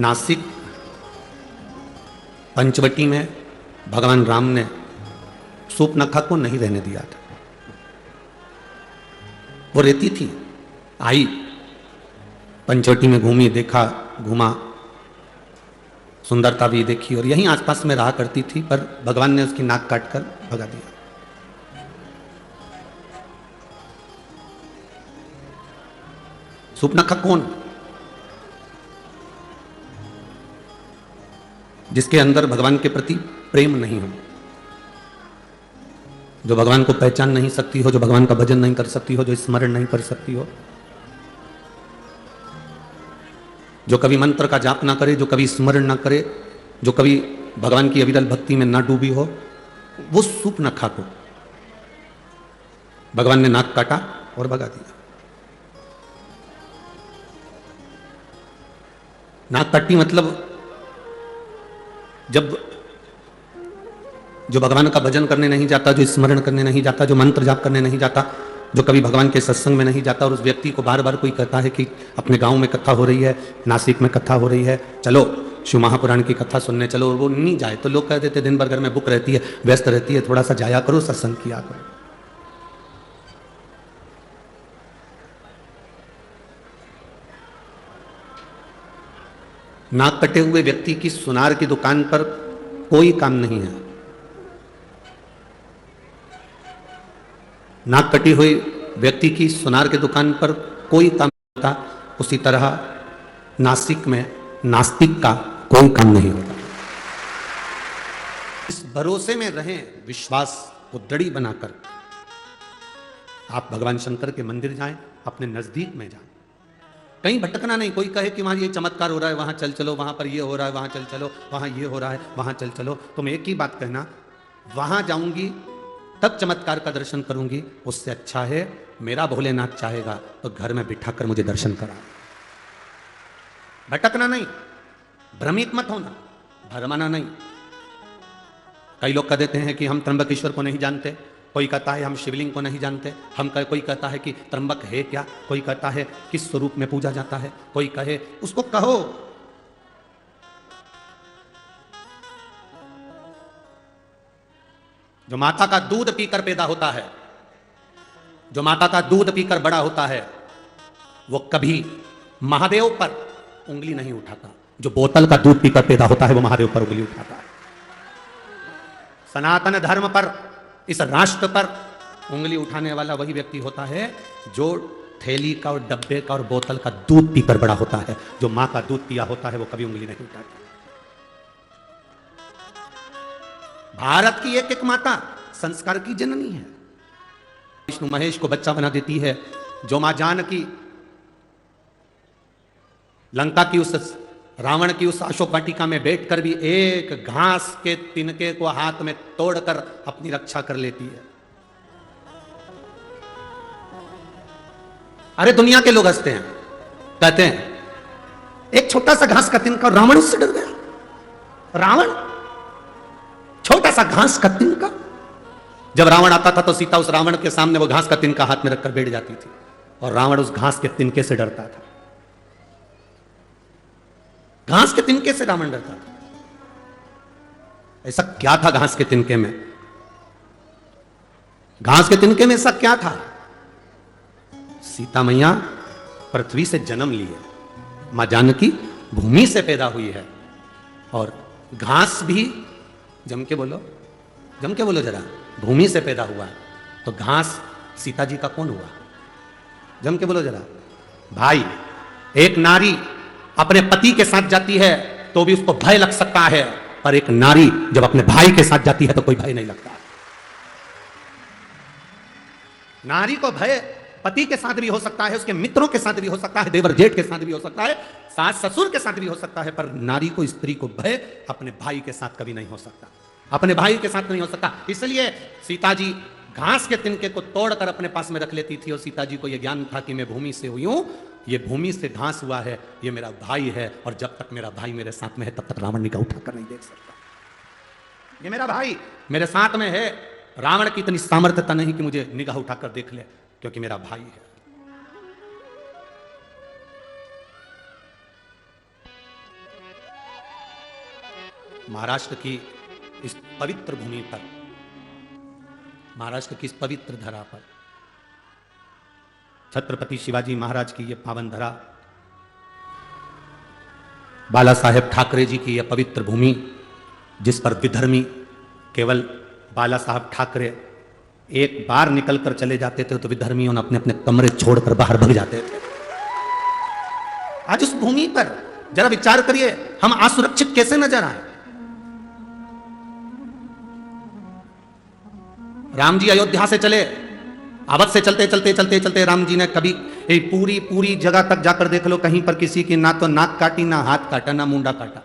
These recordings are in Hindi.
नासिक पंचवटी में भगवान राम ने सूपनखा को नहीं रहने दिया था। वो रहती थी, आई पंचवटी में घूमी, देखा, घूमा, सुंदरता भी देखी और यहीं आसपास में रहा करती थी, पर भगवान ने उसकी नाक काटकर भगा दिया। सूपनखा कौन? जिसके अंदर भगवान के प्रति प्रेम नहीं हो, जो भगवान को पहचान नहीं सकती हो, जो भगवान का भजन नहीं कर सकती हो, जो स्मरण नहीं कर सकती हो, जो कभी मंत्र का जाप ना करे, जो कभी स्मरण ना करे, जो कभी भगवान की अविरल भक्ति में ना डूबी हो, वो सूपनखा को भगवान ने नाक काटा और भगा दिया। नाक काटी मतलब जब जो भगवान का भजन करने नहीं जाता, जो स्मरण करने नहीं जाता, जो मंत्र जाप करने नहीं जाता, जो कभी भगवान के सत्संग में नहीं जाता, और उस व्यक्ति को बार बार कोई कहता है कि अपने गांव में कथा हो रही है, नासिक में कथा हो रही है, चलो शिव महापुराण की कथा सुनने चलो, और वो नहीं जाए तो लोग कह देते दिन भर घर में बुक रहती है, व्यस्त रहती है, थोड़ा सा जाया करो, सत्संग किया करो। नाक कटे हुए व्यक्ति की सुनार की दुकान पर कोई काम नहीं है। नाक कटी हुई व्यक्ति की सुनार की दुकान पर कोई काम नहीं होता, उसी तरह नासिक में नास्तिक का कोई काम नहीं होता। इस भरोसे में रहें, विश्वास को दृढ़ बनाकर आप भगवान शंकर के मंदिर जाएं, अपने नजदीक में जाएं, कहीं भटकना नहीं। कोई कहे कि वहां ये चमत्कार हो रहा है, वहां चल चलो, वहां पर ये हो रहा है, वहां चल चलो, वहां ये हो रहा है, वहां चल चलो, तुम एक ही बात कहना, वहां जाऊंगी तब चमत्कार का दर्शन करूंगी, उससे अच्छा है मेरा भोलेनाथ चाहेगा तो घर में बिठाकर मुझे दर्शन करा। भटकना नहीं, भ्रमित मत होना, भरमाना नहीं। कई लोग कह देते हैं कि हम त्र्यंबकेश्वर को नहीं जानते, कोई कहता है हम शिवलिंग को नहीं जानते, कोई कहता है कि त्र्यंबक है क्या, कोई कहता है किस स्वरूप में पूजा जाता है, कोई कहे, उसको कहो जो माता का दूध पीकर पैदा होता है, जो माता का दूध पीकर बड़ा होता है, वो कभी महादेव पर उंगली नहीं उठाता। जो बोतल का दूध पीकर पैदा होता है वो महादेव पर उंगली उठाता है। सनातन धर्म पर, इस राष्ट्र पर उंगली उठाने वाला वही व्यक्ति होता है जो थैली का और डब्बे का और बोतल का दूध पीकर बड़ा होता है। जो मां का दूध पिया होता है वो कभी उंगली नहीं उठाता। भारत की एक एक माता संस्कार की जननी है। विष्णु महेश को बच्चा बना देती है। जो मां जानकी लंका की उस रावण की उस अशोक वाटिका में बैठकर भी एक घास के तिनके को हाथ में तोड़कर अपनी रक्षा कर लेती है। अरे दुनिया के लोग हंसते हैं, कहते हैं एक छोटा सा घास का तिनका, रावण उससे डर गया। रावण छोटा सा घास का तिनका। जब रावण आता था तो सीता उस रावण के सामने वो घास का तिनका हाथ में रखकर बैठ जाती थी और रावण उस घास के तिनके से डरता था। घास के तिनके से रावण डरता था। ऐसा क्या था घास के तिनके में? घास के तिनके में ऐसा क्या था? सीता मैया पृथ्वी से जन्म ली है, मां जानकी भूमि से पैदा हुई है, और घास भी जम के बोलो जरा, भूमि से पैदा हुआ है। तो घास सीता जी का कौन हुआ? जम के बोलो जरा। भाई, एक नारी अपने पति के साथ जाती है तो भी उसको भय लग सकता है, पर एक नारी जब अपने भाई के साथ जाती है तो कोई भय नहीं लगता। नारी को भय पति के साथ भी हो सकता है, उसके मित्रों के साथ भी हो सकता है, देवर जेठ के साथ भी हो सकता है, सास ससुर के साथ भी हो सकता है, पर नारी को, स्त्री को भय अपने भाई के साथ कभी नहीं हो सकता, अपने भाई के साथ नहीं हो सकता। इसलिए सीता जी घास के तिनके को तोड़कर अपने पास में रख लेती थी, और सीता जी को यह ज्ञान था कि मैं भूमि से हुई हूं, ये भूमि से घास हुआ है, ये मेरा भाई है, और जब तक मेरा भाई मेरे साथ में है तब तक रावण निगाह उठाकर नहीं देख सकता। ये मेरा भाई मेरे साथ में है, रावण की इतनी सामर्थ्यता नहीं कि मुझे निगाह उठाकर देख ले, क्योंकि मेरा भाई है। महाराष्ट्र की इस पवित्र भूमि पर, महाराष्ट्र की इस पवित्र धरा पर छत्रपति शिवाजी महाराज की यह पावन धरा, बाला साहेब ठाकरे जी की यह पवित्र भूमि, जिस पर विधर्मी केवल बाला साहब ठाकरे एक बार निकल कर चले जाते थे तो विधर्मियों ने अपने अपने कमरे छोड़कर बाहर भाग जाते थे। आज उस भूमि पर जरा विचार करिए, हम असुरक्षित कैसे नजर आए। राम जी अयोध्या से चले, अवध से चलते चलते चलते चलते राम जी ने कभी पूरी पूरी जगह तक जाकर देख लो, कहीं पर किसी की ना तो नाक काटी, ना हाथ काटा, ना मुंडा काटा।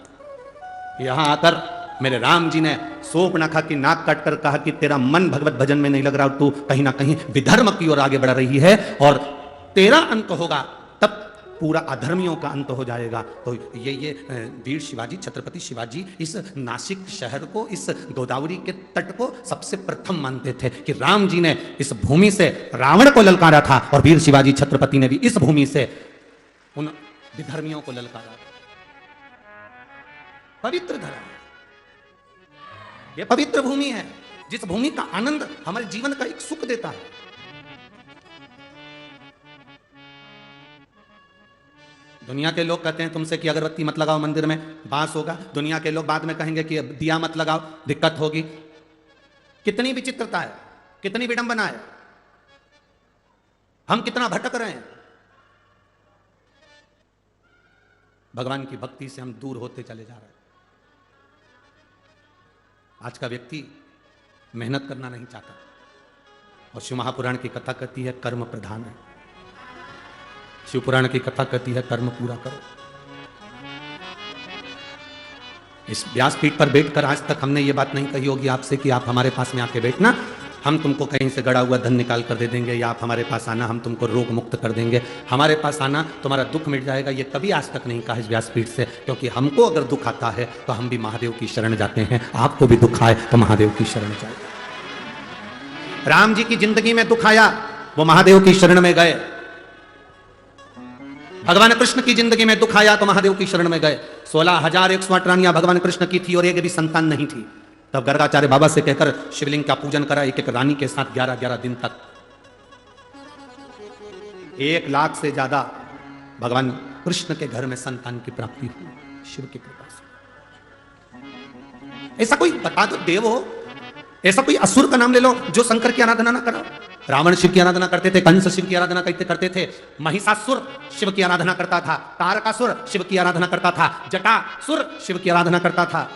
यहां आकर मेरे राम जी ने शोकनखा की नाक काटकर कहा कि तेरा मन भगवत भजन में नहीं लग रहा, तू कहीं ना कहीं विधर्म की ओर आगे बढ़ रही है और तेरा अंत होगा तब पूरा अधर्मियों का अंत हो जाएगा। तो ये वीर शिवाजी, छत्रपति शिवाजी इस नासिक शहर को, इस गोदावरी के तट को सबसे प्रथम मानते थे कि राम जी ने इस भूमि से रावण को ललकारा था और वीर शिवाजी छत्रपति ने भी इस भूमि से उन विधर्मियों को ललकारा। पवित्र धरा, यह पवित्र भूमि है जिस भूमि का आनंद हमारे जीवन का एक सुख देता है। दुनिया के लोग कहते हैं तुमसे कि अगरबत्ती मत लगाओ मंदिर में, बांस होगा। दुनिया के लोग बाद में कहेंगे कि दिया मत लगाओ, दिक्कत होगी। कितनी विचित्रता है, कितनी विडंबना है, हम कितना भटक रहे हैं। भगवान की भक्ति से हम दूर होते चले जा रहे हैं। आज का व्यक्ति मेहनत करना नहीं चाहता और शिव महापुराण की कथा कहती है कर्म प्रधान है। शिव पुराण की कथा कहती है कर्म पूरा करो। इस व्यासपीठ पर बैठकर आज तक हमने ये बात नहीं कही होगी आपसे कि आप हमारे पास में आके बैठना, हम तुमको कहीं से गड़ा हुआ धन निकाल कर दे देंगे, या आप हमारे पास आना हम तुमको रोग मुक्त कर देंगे, हमारे पास आना तुम्हारा दुख मिट जाएगा। ये कभी आज तक नहीं कहा इस व्यासपीठ से, क्योंकि हमको अगर दुख आता है तो हम भी महादेव की शरण जाते हैं। आपको भी दुख आए तो महादेव की शरण जाए। राम जी की जिंदगी में दुख आया, वो महादेव की शरण में गए। भगवान कृष्ण की जिंदगी में दुख आया तो महादेव की शरण में गए। 16,108 रानियां भगवान कृष्ण की थी और एक भी संतान नहीं थी। तब गर्गाचार्य बाबा से कहकर शिवलिंग का पूजन करा, एक एक रानी के साथ 11-11 दिन तक। 1 लाख से ज्यादा भगवान कृष्ण के घर में संतान की प्राप्ति हुई शिव की कृपा से। ऐसा कोई बता दो देव हो, ऐसा कोई असुर का नाम ले लो जो शंकर की आराधना ना करो। रावण शिव की आराधना करते थे, कंस शिव की आराधना करते थे, महिषासुर शिव की आराधना करता था, तारकासुर शिव की आराधना करता था, जटासुर शिव की आराधना करता था।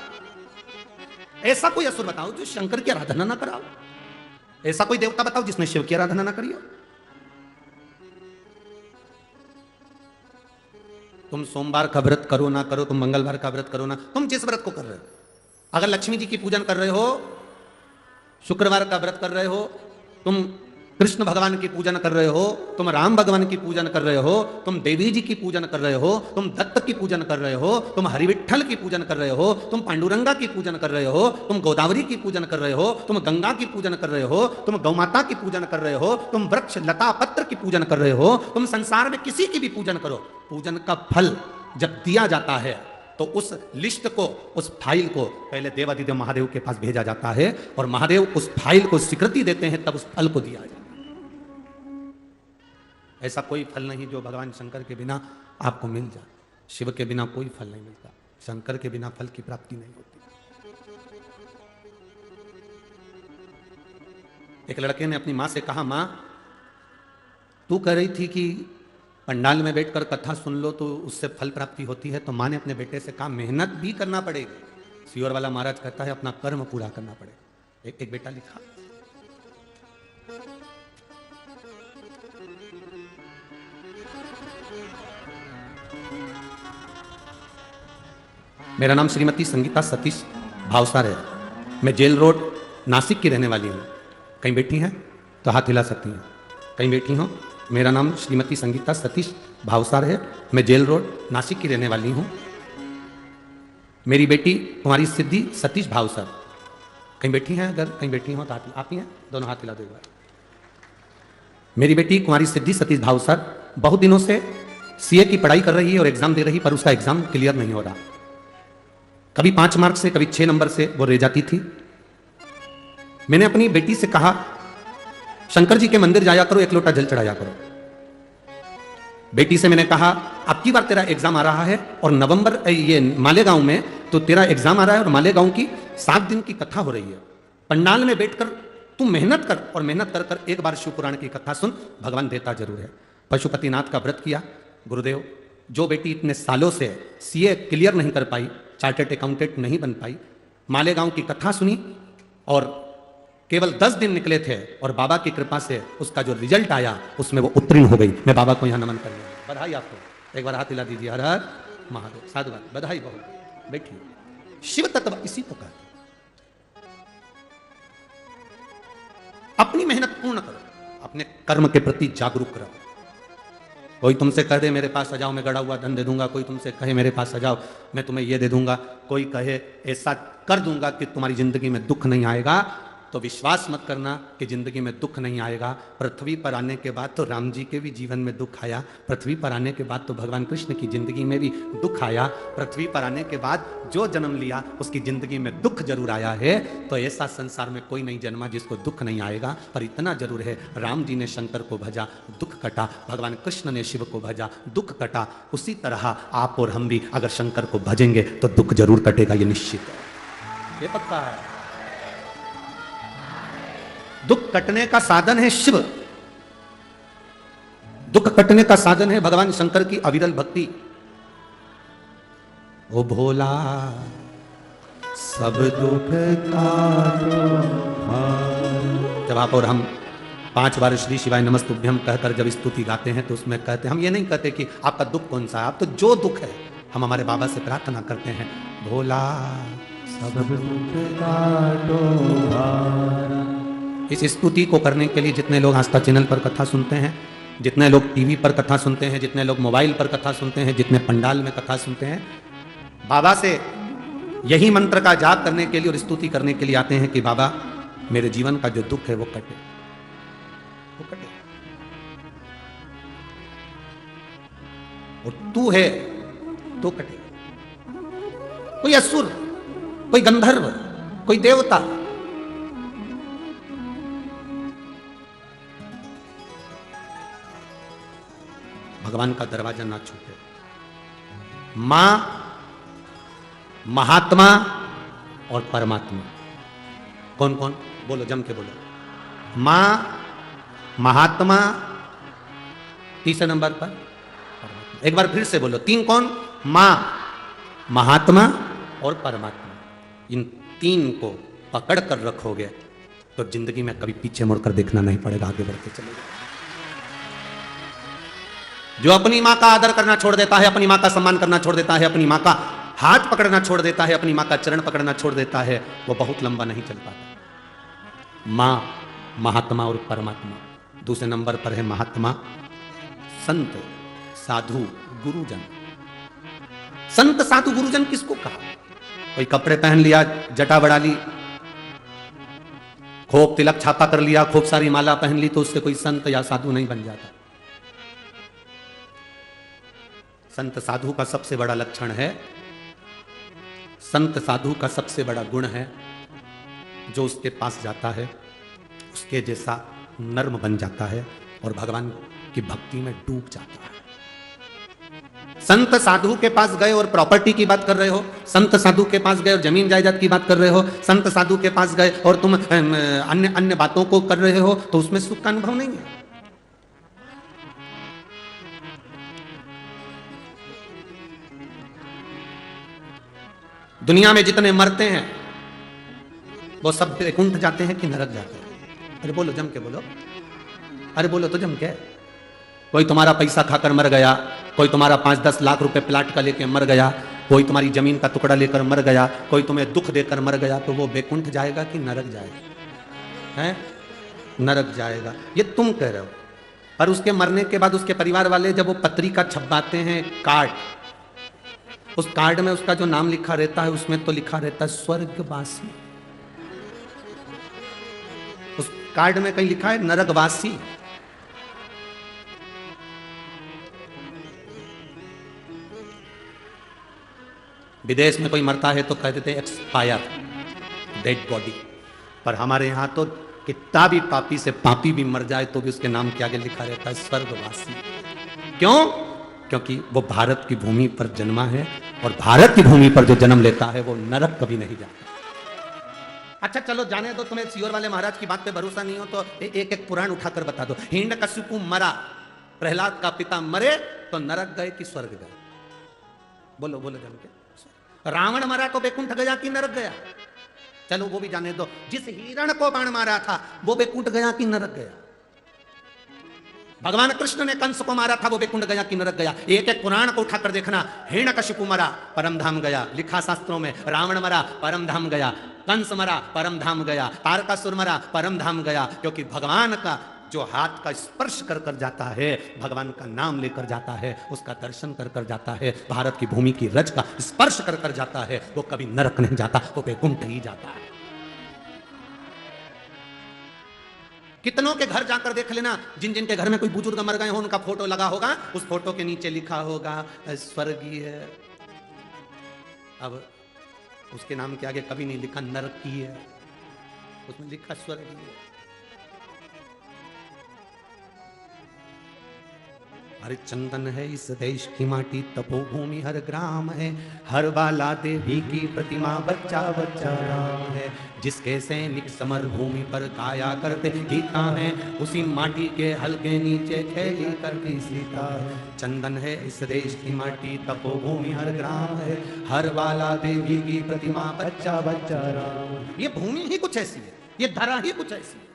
ऐसा कोई असुर बताओ जो शंकर की आराधना ना कराओ। ऐसा कोई देवता बताओ जिसने शिव की आराधना ना करी हो। तुम सोमवार का व्रत करो ना करो, तुम मंगलवार का व्रत करो ना, तुम जिस व्रत को कर रहे हो, अगर लक्ष्मी जी की पूजन कर रहे हो, शुक्रवार का व्रत कर रहे हो, तुम कृष्ण भगवान की पूजन कर रहे हो, तुम राम भगवान की पूजन कर रहे हो, तुम देवी जी की पूजन कर रहे हो, तुम दत्त की पूजन कर रहे हो, तुम हरिविठल की पूजन कर रहे हो, तुम पांडुरंगा की पूजन कर रहे हो, तुम गोदावरी की पूजन कर रहे हो, तुम गंगा की पूजन कर रहे हो, तुम गौमाता की पूजन कर रहे हो, तुम वृक्ष लता पत्र की पूजन कर रहे हो, तुम संसार में किसी की भी पूजन करो, पूजन का फल जब दिया जाता है तो उस लिस्ट को, उस फाइल को पहले देवाधिदेव महादेव के पास भेजा जाता है और महादेव उस फाइल को स्वीकृति देते हैं, तब उस फल को दिया जाता है। ऐसा कोई फल नहीं जो भगवान शंकर के बिना आपको मिल जाए। शिव के बिना कोई फल नहीं मिलता, शंकर के बिना फल की प्राप्ति नहीं होती। एक लड़के ने अपनी मां से कहा, मां तू कह रही थी कि पंडाल में बैठकर कथा सुन लो तो उससे फल प्राप्ति होती है, तो मां ने अपने बेटे से कहा मेहनत भी करना पड़ेगी। सियोर वाला महाराज कहता है अपना कर्म पूरा करना पड़ेगा। एक बेटा लिखा, मेरा नाम श्रीमती संगीता सतीश भावसार है, मैं जेल रोड नासिक की रहने वाली हूँ। कहीं बैठी हैं तो हाथ हिला सकती हैं, कहीं बैठी हो। मेरा नाम श्रीमती संगीता सतीश भावसार है, मैं जेल रोड नासिक की रहने वाली हूँ। मेरी बेटी कुमारी सिद्धि सतीश भावसार, कहीं बैठी हैं, अगर कहीं बैठी हो तो हाथ, आप ही हैं, दोनों हाथ हिला दो एक बार। मेरी बेटी कुमारी सिद्धि सतीश भावसार बहुत दिनों से सीए की पढ़ाई कर रही है और एग्जाम दे रही, पर उसका एग्जाम क्लियर नहीं हो रहा। कभी 5 मार्क से, कभी 6 नंबर से वो रह जाती थी। मैंने अपनी बेटी से कहा, शंकर जी के मंदिर जाया करो, 1 लोटा जल चढ़ाया करो। बेटी से मैंने कहा, अब की बार तेरा एग्जाम आ रहा है और नवंबर ये मालेगांव में तो तेरा एग्जाम आ रहा है और मालेगांव की 7 दिन की कथा हो रही है। पंडाल में बैठकर तू मेहनत कर और मेहनत कर कर एक बार शिव पुराण की कथा सुन, भगवान देता जरूर है। पशुपतिनाथ का व्रत किया। गुरुदेव, जो बेटी इतने सालों से सीए क्लियर नहीं कर पाई, चार्टर्ड अकाउंटेंट नहीं बन पाई, मालेगांव की कथा सुनी और केवल 10 दिन निकले थे और बाबा की कृपा से उसका जो रिजल्ट आया उसमें वो उत्तीर्ण हो गई। मैं बाबा को यहां नमन कर रहा हूं। बधाई आपको, एक बार हाथ हिला दीजिए। हर हर महादेव। साधुवाद, बधाई बहुत। बैठिए। शिव तत्व इसी को कहते हैं। अपनी मेहनत पूर्ण करो, अपने कर्म के प्रति जागरूक रहो। कोई तुमसे कह दे मेरे पास आ जाओ, मैं गड़ा हुआ धन दे दूंगा। कोई तुमसे कहे मेरे पास आ जाओ, मैं तुम्हें ये दे दूंगा। कोई कहे ऐसा कर दूंगा कि तुम्हारी जिंदगी में दुख नहीं आएगा, तो विश्वास मत करना कि जिंदगी में दुख नहीं आएगा। पृथ्वी पर आने के बाद तो राम जी के भी जीवन में दुख आया, पृथ्वी पर आने के बाद तो भगवान कृष्ण की जिंदगी में भी दुख आया। पृथ्वी पर आने के बाद जो जन्म लिया उसकी जिंदगी में दुख जरूर आया है। तो ऐसा संसार में कोई नहीं जन्मा जिसको दुख नहीं आएगा। पर इतना जरूर है, राम जी ने शंकर को भजा, दुख कटा। भगवान कृष्ण ने शिव को भजा, दुख कटा। उसी तरह आप और हम भी अगर शंकर को भजेंगे तो दुख जरूर कटेगा, ये निश्चित है, ये पक्का है। दुख कटने का साधन है शिव, दुख कटने का साधन है भगवान शंकर की अविरल भक्ति। ओ भोला सब दुख काटो। जब आप और हम 5 बार श्री शिवाय नमस्तुभ्यम कहकर जब स्तुति गाते हैं तो उसमें कहते हैं, हम ये नहीं कहते कि आपका दुख कौन सा है, आप तो जो दुख है हम हमारे बाबा से प्रार्थना करते हैं, भोला सब दुख काटो। इस स्तुति को करने के लिए जितने लोग आस्था चैनल पर कथा सुनते हैं, जितने लोग टीवी पर कथा सुनते हैं, जितने लोग मोबाइल पर कथा सुनते हैं, जितने पंडाल में कथा सुनते हैं, बाबा से यही मंत्र का जाप करने के लिए और स्तुति करने के लिए आते हैं कि बाबा मेरे जीवन का जो दुख है वो कटे, वो कटे। और तू है तो कटे। कोई असुर, कोई गंधर्व, कोई देवता, भगवान का दरवाजा ना छूटे। मां, महात्मा और परमात्मा, कौन कौन? बोलो, जम के बोलो। मां, महात्मा, तीसरे नंबर पर परमात्मा। एक बार फिर से बोलो, 3 कौन? मां, महात्मा और परमात्मा। इन 3 को पकड़ कर रखोगे तो जिंदगी में कभी पीछे मुड़कर देखना नहीं पड़ेगा, आगे बढ़ते चलेगा। जो अपनी मां का आदर करना छोड़ देता है, अपनी मां का सम्मान करना छोड़ देता है, अपनी मां का हाथ पकड़ना छोड़ देता है, अपनी मां का चरण पकड़ना छोड़ देता है, वो बहुत लंबा नहीं चल पाता। मां, महात्मा और परमात्मा। दूसरे नंबर पर है महात्मा, संत, साधु, गुरुजन। संत, साधु, गुरुजन किसको कहा? कोई कपड़े पहन लिया, जटा बढ़ा ली, खूब तिलक छापा कर लिया, खूब सारी माला पहन ली, तो उससे कोई संत या साधु नहीं बन जाता। संत साधु का सबसे बड़ा लक्षण है, संत साधु का सबसे बड़ा गुण है, जो उसके पास जाता है उसके जैसा नर्म बन जाता है और भगवान की भक्ति में डूब जाता है। संत साधु के पास गए और प्रॉपर्टी की बात कर रहे हो, संत साधु के पास गए और जमीन जायदाद की बात कर रहे हो, संत साधु के पास गए और तुम अन्य अन्य बातों को कर रहे हो, तो उसमें सुख का अनुभव नहीं है। दुनिया में जितने मरते हैं वो सब वैकुंठ जाते हैं कि नरक जाते हैं? अरे बोलो, जम के बोलो। अरे बोलो तो जम के। कोई तुम्हारा पैसा खाकर मर गया, कोई तुम्हारा 5-10 लाख रुपए प्लाट का लेकर मर गया, कोई तुम्हारी जमीन का टुकड़ा लेकर मर गया, कोई तुम्हें दुख देकर मर गया, तो वो वैकुंठ जाएगा कि नरक जाएगा? हैं? नरक जाएगा, ये तुम कह रहे हो। पर उसके मरने के बाद उसके परिवार वाले जब वो पत्रिका छपवाते हैं, कार्ड, उस कार्ड में उसका जो नाम लिखा रहता है उसमें तो लिखा रहता है स्वर्गवासी। उस कार्ड में कहीं लिखा है नरकवासी। विदेश में कोई मरता है तो कह देते एक्सपायर, डेड बॉडी। पर हमारे यहाँ तो कितना भी पापी से पापी भी मर जाए तो भी उसके नाम के आगे लिखा रहता है स्वर्गवासी। क्यों? क्योंकि वो भारत की भूमि पर जन्मा है, और भारत की भूमि पर जो जन्म लेता है वो नरक कभी नहीं जाता। अच्छा चलो जाने दो, तुम्हें सियोर वाले महाराज की बात पे भरोसा नहीं हो तो एक एक पुराण उठाकर बता दो। हिरण्यकशिपु मरा, प्रहलाद का पिता मरे तो नरक गए कि स्वर्ग गए? बोलो बोलो जम के। रावण मरा तो बैकुंठ गया कि नरक गया? चलो वो भी जाने दो। जिस हिरण को बाण मारा था वो बैकुंठ गया कि नरक गया? भगवान कृष्ण ने कंस को मारा था, वो बैकुंठ गया कि नरक गया? एक एक पुराण को उठाकर देखना। हिरण्यकशिपु मरा, परम धाम गया, लिखा शास्त्रों में। रावण मरा, परम धाम गया। कंस मरा, परम धाम गया। तारकासुर मरा, परम धाम गया। क्योंकि भगवान का जो हाथ का स्पर्श कर कर जाता है, भगवान का नाम लेकर जाता है, उसका दर्शन कर कर जाता है, भारत की भूमि की रज का स्पर्श कर कर जाता है, वो कभी नरक नहीं जाता, वो बैकुंठ ही जाता है। कितनों के घर जाकर देख लेना, जिन जिन के घर में कोई बुजुर्ग मर गए हो उनका फोटो लगा होगा, उस फोटो के नीचे लिखा होगा स्वर्गीय। अब उसके नाम के आगे कभी नहीं लिखा नरकीय, उसमें लिखा स्वर्गीय। हर चंदन है इस देश की माटी, तपोभूमि हर ग्राम है, हर बाला देवी की प्रतिमा, बच्चा बच्चा राम है। जिसके सैनिक समर भूमि पर काया करते गीता है, उसी माटी के हल्के नीचे खेली करती सीता है। चंदन है इस देश की माटी, तपोभूमि हर ग्राम है, हर बाला देवी की प्रतिमा, बच्चा बच्चा राम। ये भूमि ही कुछ ऐसी है, ये धरा ही कुछ ऐसी है,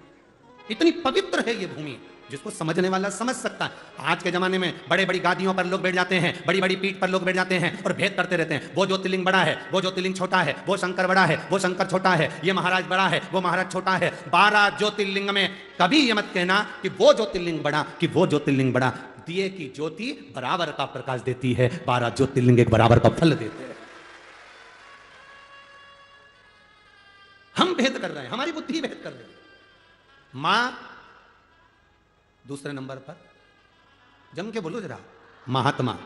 इतनी पवित्र है ये भूमि, जिसको समझने वाला समझ सकता है। आज के जमाने में बड़े बड़ी गादियों पर लोग बैठ जाते हैं, बड़ी बड़ी पीठ पर लोग बैठ जाते हैं और भेद करते रहते हैं। वो ज्योतिर्लिंग बड़ा है, वो ज्योतिर्लिंग छोटा है, वो शंकर बड़ा है, वो शंकर छोटा है, ये महाराज बड़ा है, वो महाराज छोटा है। 12 ज्योतिर्लिंग में कभी ये मत कहना कि वो ज्योतिर्लिंग बड़ा, कि वो ज्योतिर्लिंग बड़ा। दिए की ज्योति बराबर का प्रकाश देती है, 12 ज्योतिर्लिंग एक बराबर का फल देते हैं। हम भेद कर रहे हैं, हमारी बुद्धि भेद कर रही है। मां दूसरे नंबर पर, जम के बोलो जरा, महात्मा।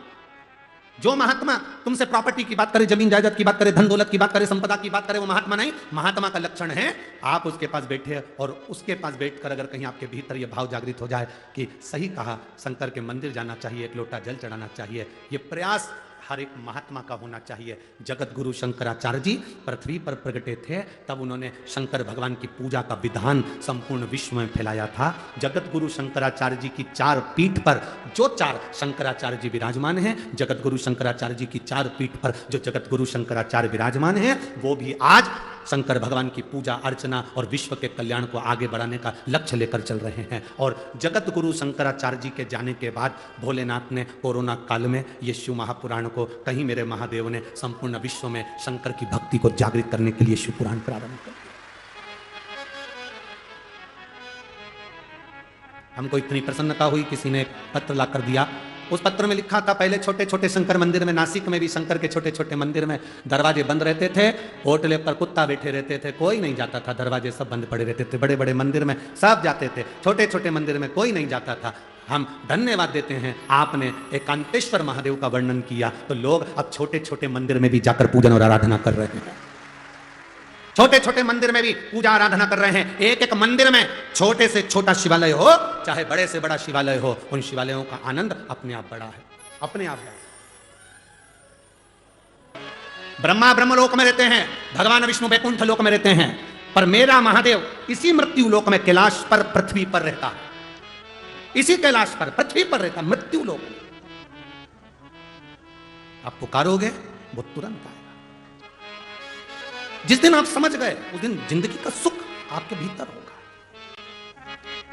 जो महात्मा तुमसे प्रॉपर्टी की बात करे, जमीन जायदाद की बात करे, धन दौलत की बात करे, संपदा की बात करे, वो महात्मा नहीं। महात्मा का लक्षण है आप उसके पास बैठे और उसके पास बैठकर अगर कहीं आपके भीतर ये भाव जागृत हो जाए कि सही कहा, शंकर के मंदिर जाना चाहिए, एक लोटा जल चढ़ाना चाहिए, ये प्रयास हर एक महात्मा का होना चाहिए। जगत गुरु शंकराचार्य जी पृथ्वी पर प्रगटे थे, तब उन्होंने शंकर भगवान की पूजा का विधान संपूर्ण विश्व में फैलाया था। जगत गुरु शंकराचार्य जी की 4 पीठ पर जो 4 शंकराचार्य जी विराजमान हैं, जगत गुरु शंकराचार्य जी की 4 पीठ पर जो जगत गुरु शंकराचार्य विराजमान हैं, वो भी आज शंकर भगवान की पूजा अर्चना और विश्व के कल्याण को आगे बढ़ाने का लक्ष्य लेकर चल रहे हैं। और जगत गुरु शंकराचार्य जी के जाने के बाद भोलेनाथ ने कोरोना काल में ये शिव महापुराण को, कहीं मेरे महादेव ने संपूर्ण विश्व में शंकर की भक्ति को जागृत करने के लिए शिव पुराण प्रारंभ कर दिया। हमको इतनी प्रसन्नता हुई, किसी ने पत्र लाकर दिया। उस पत्र में लिखा था, पहले छोटे छोटे शंकर मंदिर में, नासिक में भी शंकर के छोटे छोटे मंदिर में दरवाजे बंद रहते थे, होटले पर कुत्ता बैठे रहते थे, कोई नहीं जाता था, दरवाजे सब बंद पड़े रहते थे। बड़े बड़े मंदिर में सब जाते थे, छोटे छोटे मंदिर में कोई नहीं जाता था। हम धन्यवाद देते हैं, आपने एकांतेश्वर महादेव का वर्णन किया तो लोग अब छोटे छोटे मंदिर में भी जाकर पूजन और आराधना कर रहे हैं। छोटे छोटे मंदिर में भी पूजा आराधना कर रहे हैं। एक एक मंदिर में छोटे से छोटा शिवालय हो, चाहे बड़े से बड़ा शिवालय हो, उन शिवालयों का आनंद अपने आप बड़ा है, अपने आप बड़ा। ब्रह्मा ब्रह्मलोक में रहते हैं, भगवान विष्णु वैकुंठ लोक में रहते हैं, पर मेरा महादेव इसी मृत्यु लोक में, कैलाश पर, पृथ्वी पर रहता है। इसी कैलाश पर, पृथ्वी पर रहता, मृत्यु लोक। आप पुकारोगे वो तुरंत आएगा। जिस दिन आप समझ गए उस दिन जिंदगी का सुख आपके भीतर होगा।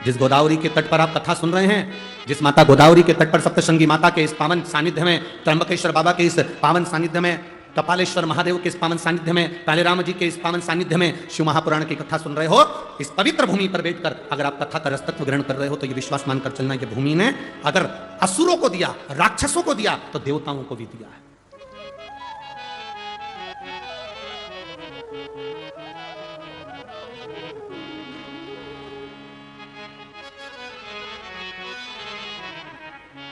जिस गोदावरी के तट पर आप कथा सुन रहे हैं, जिस माता गोदावरी के तट पर सप्तशृंगी माता के इस पावन सानिध्य में, त्र्यंबकेश्वर बाबा के इस पावन सानिध्य में, कपालेश्वर महादेव के इस पावन सानिध्य में, काले राम जी के इस पावन सानिध्य में शिव महापुराण की कथा सुन रहे हो, इस पवित्र भूमि पर बैठकर अगर आप कथा का रसतत्व ग्रहण कर रहे हो तो ये विश्वास मानकर चलना, ये भूमि ने अगर असुरों को दिया, राक्षसों को दिया, तो देवताओं को भी दिया है।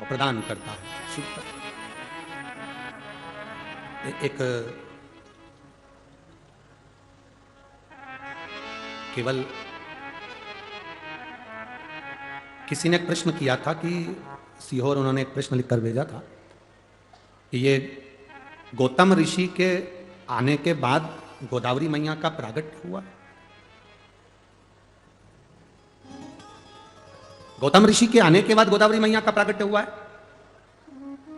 प्रदान करता है। एक केवल किसी ने एक प्रश्न किया था कि सीहोर उन्होंने एक प्रश्न लिखकर भेजा था कि ये गौतम ऋषि के आने के बाद गोदावरी मैया का प्रागट्य हुआ। गौतम ऋषि के आने के बाद गोदावरी मैया का प्रागट्य हुआ है।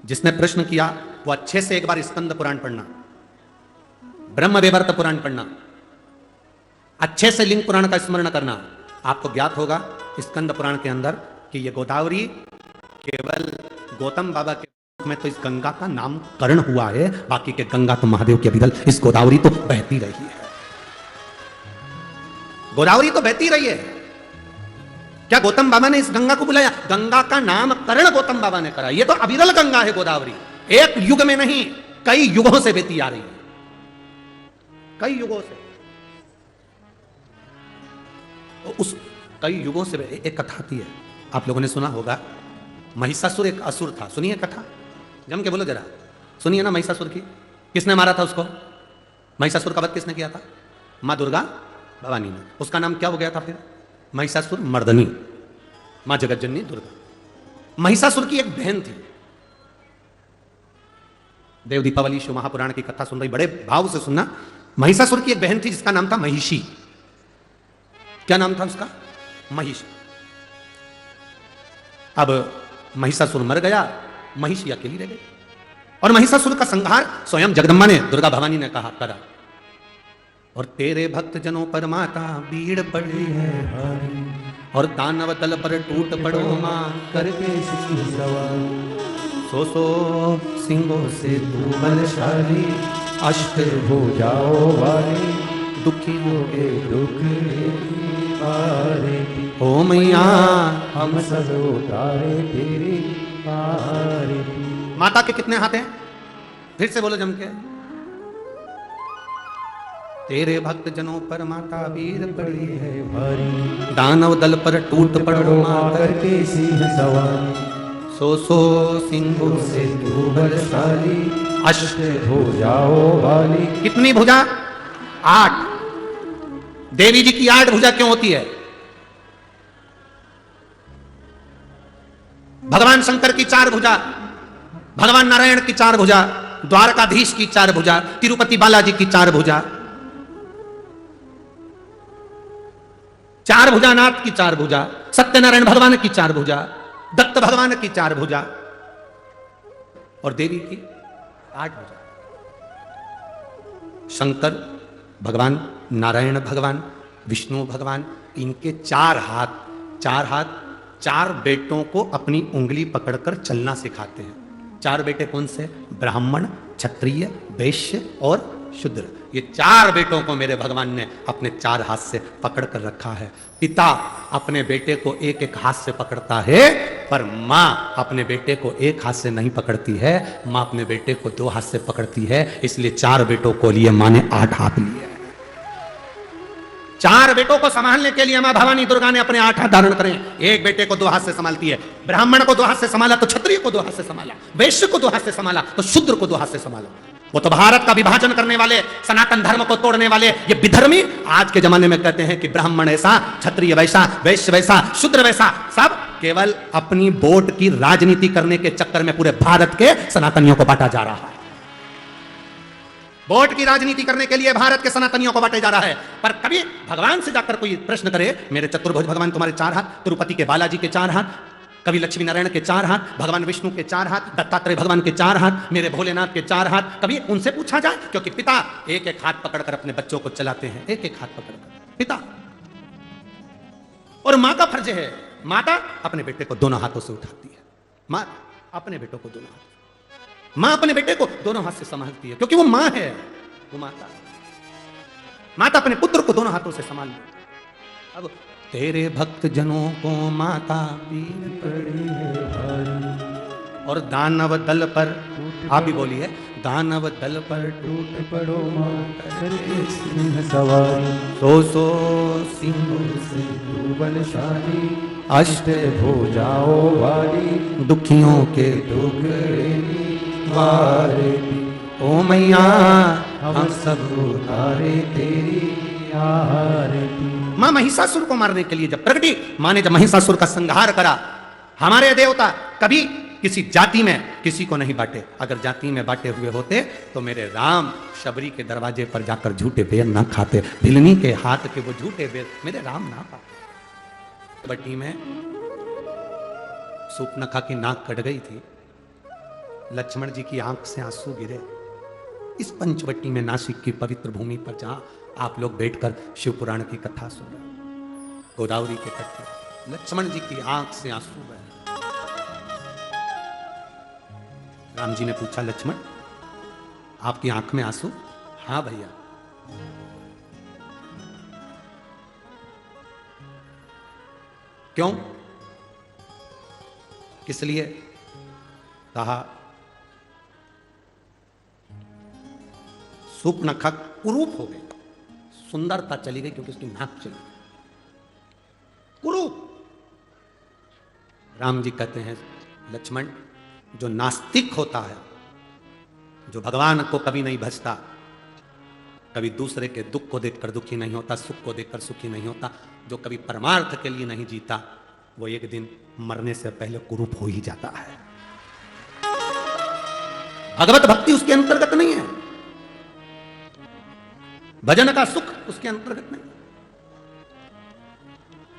जिसने प्रश्न किया वो अच्छे से एक बार स्कंद पुराण पढ़ना, ब्रह्म वैवर्त पुराण पढ़ना, अच्छे से लिंग पुराण का स्मरण करना। आपको ज्ञात होगा स्कंद पुराण के अंदर कि ये गोदावरी केवल गौतम बाबा के में तो इस गंगा का नामकरण हुआ है, बाकी के गंगा तो महादेव के विदल, इस गोदावरी तो बहती रही है। गोदावरी तो बहती रही है। क्या गौतम बाबा ने इस गंगा को बुलाया? गंगा का नामकरण गौतम बाबा ने करा। ये तो अविरल गंगा है गोदावरी, एक युग में नहीं कई युगों से बहती आ रही है, कई युगों से। उस कई युगों से एक कथा आती है, आप लोगों ने सुना होगा। महिषासुर एक असुर था, सुनिए कथा, जम के बोलो जरा, सुनिए ना। महिषासुर की किसने मारा था उसको? महिषासुर का वध किसने किया था? मां दुर्गा भवानी ने। उसका नाम क्या हो गया था फिर? महिषासुर मर्दनी, मां जगतजननी दुर्गा। महिषासुर की एक बहन थी। देव दीपावली शिव महापुराण की कथा सुन रही, बड़े भाव से सुनना। महिषासुर की एक बहन थी जिसका नाम था महिषी। क्या नाम था उसका? महिषी। अब महिषासुर मर गया, महिषी अकेली रह गई। और महिषासुर का संहार स्वयं जगदम्बा ने, दुर्गा भवानी ने करा। और तेरे भक्त जनों पर माता भीड़ पड़ी है भारी, और दानव दल पर टूट पड़ो मां करके सिंह सवार। सो सिंहों से तू बलशाली, अष्ट हो जाओ वाली, दुखियों के दुख ओ मैया हम सब उतारे तेरी पारे। माता के कितने हाथ हैं? फिर से बोलो जम के। तेरे भक्त जनों पर माता वीर पड़ी है भारी, दानव दल पर टूट पड़ो मां करके सिंह सवार। सो सिंहों से तू बलशाली, अष्ट हो जाओ वाली। कितनी भुजा? 8। देवी जी की 8 भुजा क्यों होती है? भगवान शंकर की 4 भुजा, भगवान नारायण की 4 भुजा, द्वारकाधीश की 4 भुजा, तिरुपति बालाजी की 4 भुजा, 4 भुजा नाथ की 4 भुजा, सत्यनारायण भगवान की 4 भुजा, दत्त भगवान की 4 भुजा, और देवी की 8 भुजा। शंकर भगवान, नारायण भगवान, विष्णु भगवान, इनके 4 हाथ, 4 बेटों को अपनी उंगली पकड़कर चलना सिखाते हैं। 4 बेटे कौन से? ब्राह्मण, क्षत्रिय, वैश्य और शूद्र। ये 4 बेटों को मेरे भगवान ने अपने 4 हाथ से पकड़ कर रखा है। पिता अपने बेटे को एक हाथ से पकड़ता है, पर मां अपने बेटे को एक हाथ से नहीं पकड़ती है, मां अपने बेटे को 2 हाथ से पकड़ती है। इसलिए 4 बेटों को लिए मां ने 8 हाथ लिए। 4 बेटों को संभालने के लिए मां भवानी दुर्गा ने अपने 8 हाथ धारण करें। एक बेटे को 2 हाथ से संभालती है। ब्राह्मण को 2 हाथ से संभाला तो क्षत्रिय को 2 हाथ से संभाला, वैश्य को 2 हाथ से संभाला तो शूद्र को 2 हाथ से संभाला। वो तो भारत का विभाजन करने वाले, सनातन धर्म को तोड़ने वाले ये विधर्मी आज के जमाने में कहते हैं कि ब्राह्मण ऐसा, क्षत्रिय वैसा, वैश्य वैसा, शूद्र वैसा। सब केवल अपनी वोट की राजनीति करने के चक्कर में पूरे भारत के सनातनियों को बांटा जा रहा है। वोट की राजनीति करने के लिए भारत के सनातनियों को बांटे जा रहा है। पर कभी भगवान से जाकर कोई प्रश्न करे, मेरे चतुर्भुज भगवान तुम्हारे 4 हाथ, तिरुपति के बालाजी के 4 हाथ, कभी लक्ष्मी नारायण के 4 हाथ, भगवान विष्णु के 4 हाथ, दत्तात्रेय भगवान के 4 हाथ, मेरे भोलेनाथ के 4 हाथ, कभी उनसे पूछा जाए? क्योंकि पिता एक हाथ पकड़कर अपने बच्चों को चलाते हैं, एक हाथ पकड़कर पिता। और मां का फर्ज है, माता अपने बेटे को दोनों हाथों से उठाती है। मां अपने बेटों को दोनों हाथ, मां अपने बेटे को दोनों हाथ से संभालती है, क्योंकि वो मां है, वो माता अपने पुत्र को दोनों हाथों से संभाल। अब तेरे भक्त जनों को माता पीर पड़ी है भारी, और दानव दल पर, आप भी बोलिए, दानव दल पर टूट पड़ो मां करके सिंह सवारी। सो सिंहों से तू बलशाली, अष्ट हो जाओ वाली, दुखियों के टुकड़े वारे। ओ मैया हम सब उतारे तेरी आरती। मां महिषासुर को मारने के लिए जब प्रगटी, मां ने जब महिषासुर का संहार करा, हमारे देवता कभी किसी जाति में किसी को नहीं बांटे। अगर जाति में बांटे हुए होते तो मेरे राम शबरी के दरवाजे पर जाकर झूठे बेर ना खाते, भिलनी के हाथ के वो झूठे बेर मेरे राम ना पाते। बट्टी में सूपनखा की नाक कट गई थी, लक्ष्मण जी की आंख से आंसू गिरे। इस पंचवटी में, नासिक की पवित्र भूमि पर जहां आप लोग बैठकर शिव पुराण की कथा सुन रहे, गोदावरी के तट पर लक्ष्मण जी की आंख से आंसू बहे। राम जी ने पूछा, लक्ष्मण आपकी आंख में आंसू? हाँ भैया। क्यों, किस लिए? कहा सूपनखा कुरूप हो गई, सुंदरता चली गई क्योंकि उसकी नाक चली गई। कुरूप। राम जी कहते हैं, लक्ष्मण जो नास्तिक होता है, जो भगवान को कभी नहीं भजता, कभी दूसरे के दुख को देखकर दुखी नहीं होता, सुख को देखकर सुखी नहीं होता, जो कभी परमार्थ के लिए नहीं जीता, वो एक दिन मरने से पहले कुरूप हो ही जाता है। भगवत भक्ति उसके अंतर्गत नहीं है, भजन का सुख उसके अंतर्गत नहीं।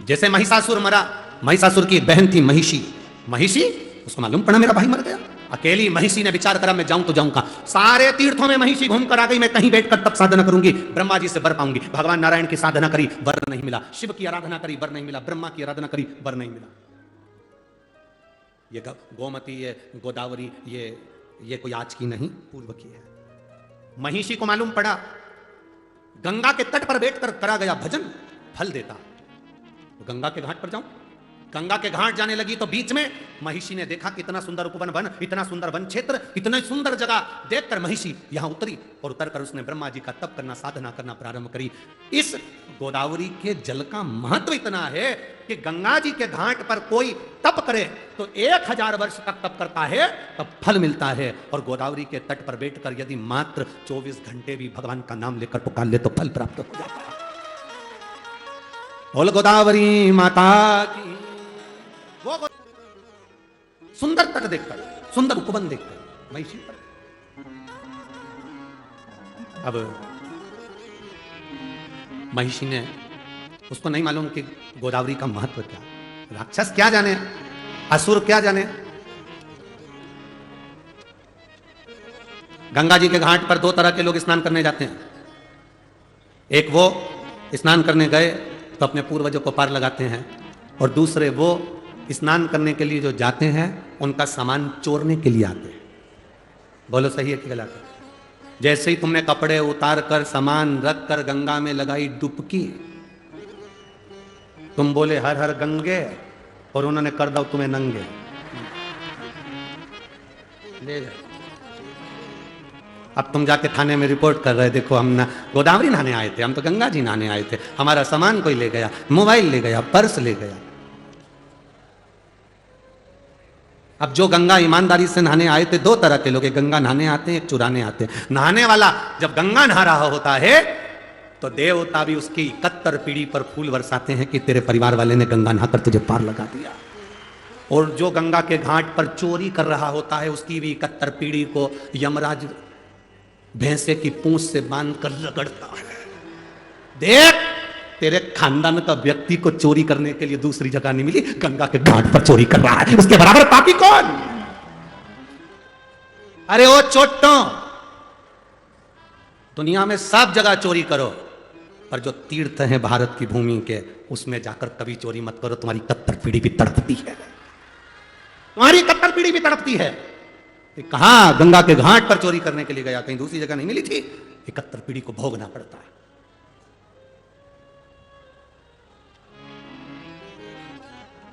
जैसे महिषासुर मरा, महिषासुर की बहन थी महिषी। महिषी, उसको मालूम पड़ा मेरा भाई मर गया। अकेली महिषी ने विचार करा, मैं जाऊं तो जाऊं कहां? सारे तीर्थों में महिषी घूम कर आ गई, मैं कहीं बैठकर तब साधना करूंगी, ब्रह्मा जी से वर पाऊंगी। भगवान नारायण की साधना करी, वर नहीं मिला। शिव की आराधना करी, वर नहीं मिला। ब्रह्मा की आराधना करी, वर नहीं मिला। ये गोमती, ये गोदावरी, ये कोई आज की नहीं, पूर्व की है। महिषी को मालूम पड़ा गंगा के तट पर बैठकर करा गया भजन फल देता, तो गंगा के घाट पर जाऊं। गंगा के घाट जाने लगी तो बीच में महिषी ने देखा कितना सुंदर उपवन वन, इतना सुंदर वन क्षेत्र, इतनी सुंदर जगह देखकर महिषी यहां उतरी और उतरकर उसने ब्रह्मा जी का तप करना, साधना करना प्रारंभ करी। इस गोदावरी के जल का महत्व इतना है कि गंगा जी के घाट पर कोई तप करे तो 1000 वर्ष तक तप करता है तब फल मिलता है, और गोदावरी के तट पर बैठकर यदि मात्र 24 घंटे भी भगवान का नाम लेकर पुकार ले तो फल प्राप्त हो जाता है। बोल गोदावरी माता की। वो सुंदर तट देखकर, सुंदर उपवन देखकर महिषी पर। अब महिषी ने, उसको नहीं मालूम कि गोदावरी का महत्व क्या, राक्षस क्या जाने, असुर क्या जाने। गंगा जी के घाट पर 2 तरह के लोग स्नान करने जाते हैं। एक वो स्नान करने गए तो अपने पूर्वजों को पार लगाते हैं, और दूसरे वो स्नान करने के लिए जो जाते हैं उनका सामान चोरने के लिए आते हैं। बोलो सही है कि गलत है? जैसे ही तुमने कपड़े उतार कर सामान रख कर गंगा में लगाई डुबकी, तुम बोले हर हर गंगे, और उन्होंने कर दो तुम्हें नंगे, ले गए। अब तुम जाके थाने में रिपोर्ट कर रहे, देखो हम ना गोदावरी नहाने आए थे, हम तो गंगा जी नहाने आए थे, हमारा सामान कोई ले गया, मोबाइल ले गया, पर्स ले गया। अब जो गंगा ईमानदारी से नहाने आए थे, 2 तरह के लोग, एक गंगा नहाने आते हैं, एक चुराने आते हैं। नहाने वाला जब गंगा नहा रहा होता है तो देवता भी उसकी 71 पीढ़ी पर फूल बरसाते हैं कि तेरे परिवार वाले ने गंगा नहाकर तुझे पार लगा दिया। और जो गंगा के घाट पर चोरी कर रहा होता है उसकी भी 71 पीढ़ी को यमराज भैंसे की पूंछ से बांध कर रगड़ता है। देख, तेरे खानदान का व्यक्ति को चोरी करने के लिए दूसरी जगह नहीं मिली, गंगा के घाट पर चोरी कर रहा है, उसके बराबर पापी कौन? अरे ओ चोटों, दुनिया में सब जगह चोरी करो, पर जो तीर्थ हैं भारत की भूमि के, उसमें जाकर कभी चोरी मत करो। तुम्हारी 71 पीढ़ी भी तड़पती है, तुम्हारी 71 पीढ़ी भी तड़पती है। कहां गंगा के घाट पर चोरी करने के लिए गया, कहीं दूसरी जगह नहीं मिली थी, 71 पीढ़ी को भोगना पड़ता है।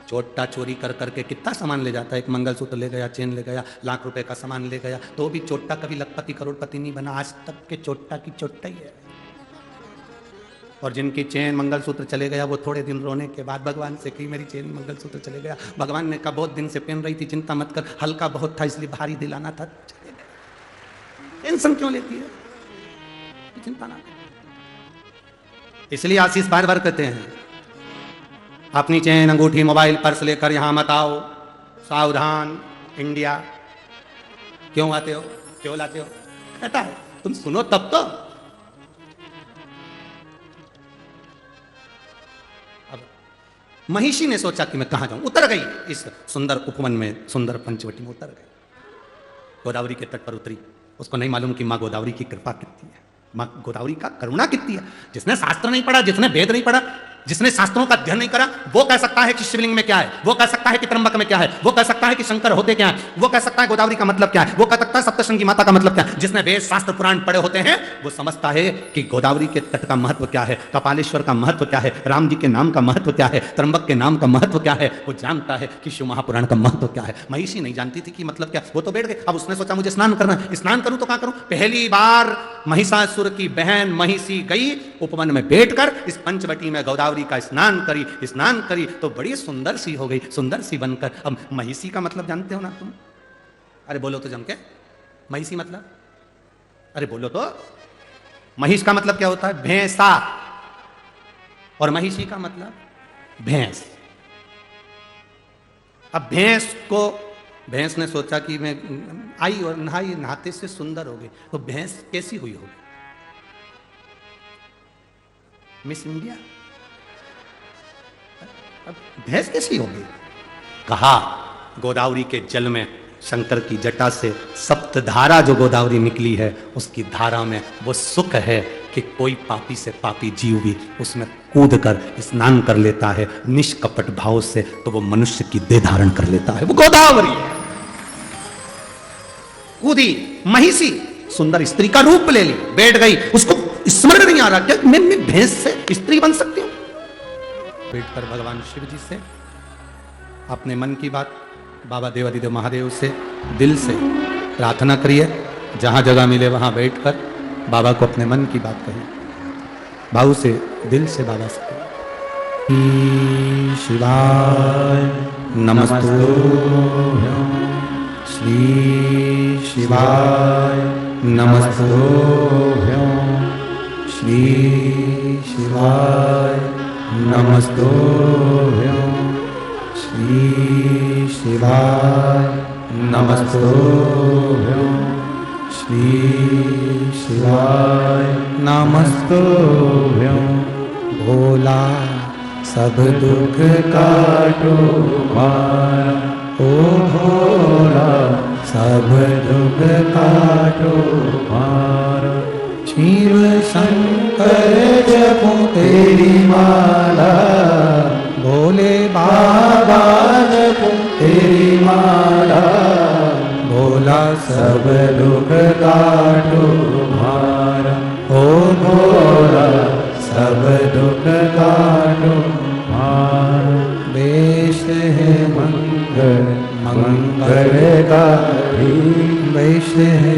छोटा चोरी कर करके कितना सामान ले जाता है, एक मंगलसूत्र ले गया, चेन ले गया, लाख रुपए का सामान ले गया, तो भी चोटा कभी लखपति करोड़पति नहीं बना। आज तक के चोटा की चोटा ही है। और जिनकी चेन मंगलसूत्र चले गया वो थोड़े दिन रोने के बाद भगवान से कही मेरी चेन मंगलसूत्र चले गया। भगवान ने कहा बहुत दिन से पहन रही थी, चिंता मत कर, हल्का बहुत था इसलिए भारी दिलाना था, चले गया। टेंशन क्यों लेती है, चिंता ना। इसलिए आशीष बार बार कहते हैं अपनी चेन अंगूठी मोबाइल पर्स लेकर यहां मत आओ, सावधान इंडिया। क्यों आते हो, क्यों लाते हो? कहता है तुम सुनो तब तो। अब महिषी ने सोचा कि मैं कहां जाऊं, उतर गई इस सुंदर उपवन में, सुंदर पंचवटी में उतर गई, गोदावरी के तट पर उतरी। उसको नहीं मालूम कि मां गोदावरी की कृपा कितनी है, मां गोदावरी का करुणा कितनी है। जिसने शास्त्र नहीं पढ़ा, जिसने वेद नहीं पढ़ा, जिसने शास्त्रों का अध्ययन नहीं करा, वो कह सकता है कि शिवलिंग में क्या है, वो कह सकता है कि त्र्यंबक में क्या है, वो कह सकता है कि शंकर होते क्या है, वो कह सकता है गोदावरी का मतलब क्या है, वो कह सकता है सप्तशृंगी माता का मतलब क्या है। जिसने वेद शास्त्र पुराण पढ़े होते हैं वो समझता है कि गोदावरी के तट का महत्व क्या है, कपालेश्वर का महत्व क्या है, राम जी के नाम का महत्व क्या है, त्र्यंबक के नाम का महत्व क्या है। वो जानता है कि शिव महापुराण का महत्व क्या है। महिषी नहीं जानती थी कि मतलब क्या। वो तो बैठ गए। अब उसने सोचा मुझे स्नान करना है, स्नान करूं तो कहां करूं। पहली बार महिषासुर की बहन महिषी गई उपवन में बैठकर इस पंचवटी में गोदावरी का स्नान करी तो बड़ी सुंदर सी हो गई, सुंदर सी बनकर। अब महिषी का मतलब जानते हो ना तुम? अरे बोलो तो जम के, महिषी मतलब, अरे बोलो तो। महिष का मतलब क्या होता है? भैंसा। और महिषी का मतलब भैंस। अब भैंस ने सोचा कि मैं आई और नहाई, नहाते से सुंदर हो गई, तो भैंस कैसी हुई होगी? Miss India. अब भैंस कैसी होगी? कहा गोदावरी के जल में शंकर की जटा से सप्तधारा जो गोदावरी निकली है, उसकी धारा में वो सुख है कि कोई पापी से पापी जीव भी उसमें कूद कर स्नान कर लेता है निष्कपट भाव से, तो वो मनुष्य की देह धारण कर लेता है। वो गोदावरी है। कूदी महिषी, सुंदर स्त्री का रूप ले ली, बैठ गई। उसको स्मरण नहीं आ रहा क्या मैं भैंस से स्त्री बन सकती हूं। बैठकर भगवान शिव जी से अपने मन की बात बाबा देवादिदेव महादेव से दिल से प्रार्थना करिए। जहां जगह मिले वहां बैठकर बाबा को अपने मन की बात कहिए, भाव से दिल से बाबा से कहिए। शिवाय नमस्तुभ्यं, श्री शिवाय नमस्तुभ्यं, श्री शिवाय नमस्तुभ्यं, श्री शिवाय नमस्तुभ्यं, श्री शिवाय नमस्तुभ्यं। भोला सब दुख काटो मारा, ओ भोला सब दुख काटो मारा। शिव शंकर जपो तेरी माला, भोले बाबा जपो तेरी माला। भोला सब दुख काटो मारा, ओ भोला सब दुख काटो मारा। वेश है मंगल मंगलकारी, वेश है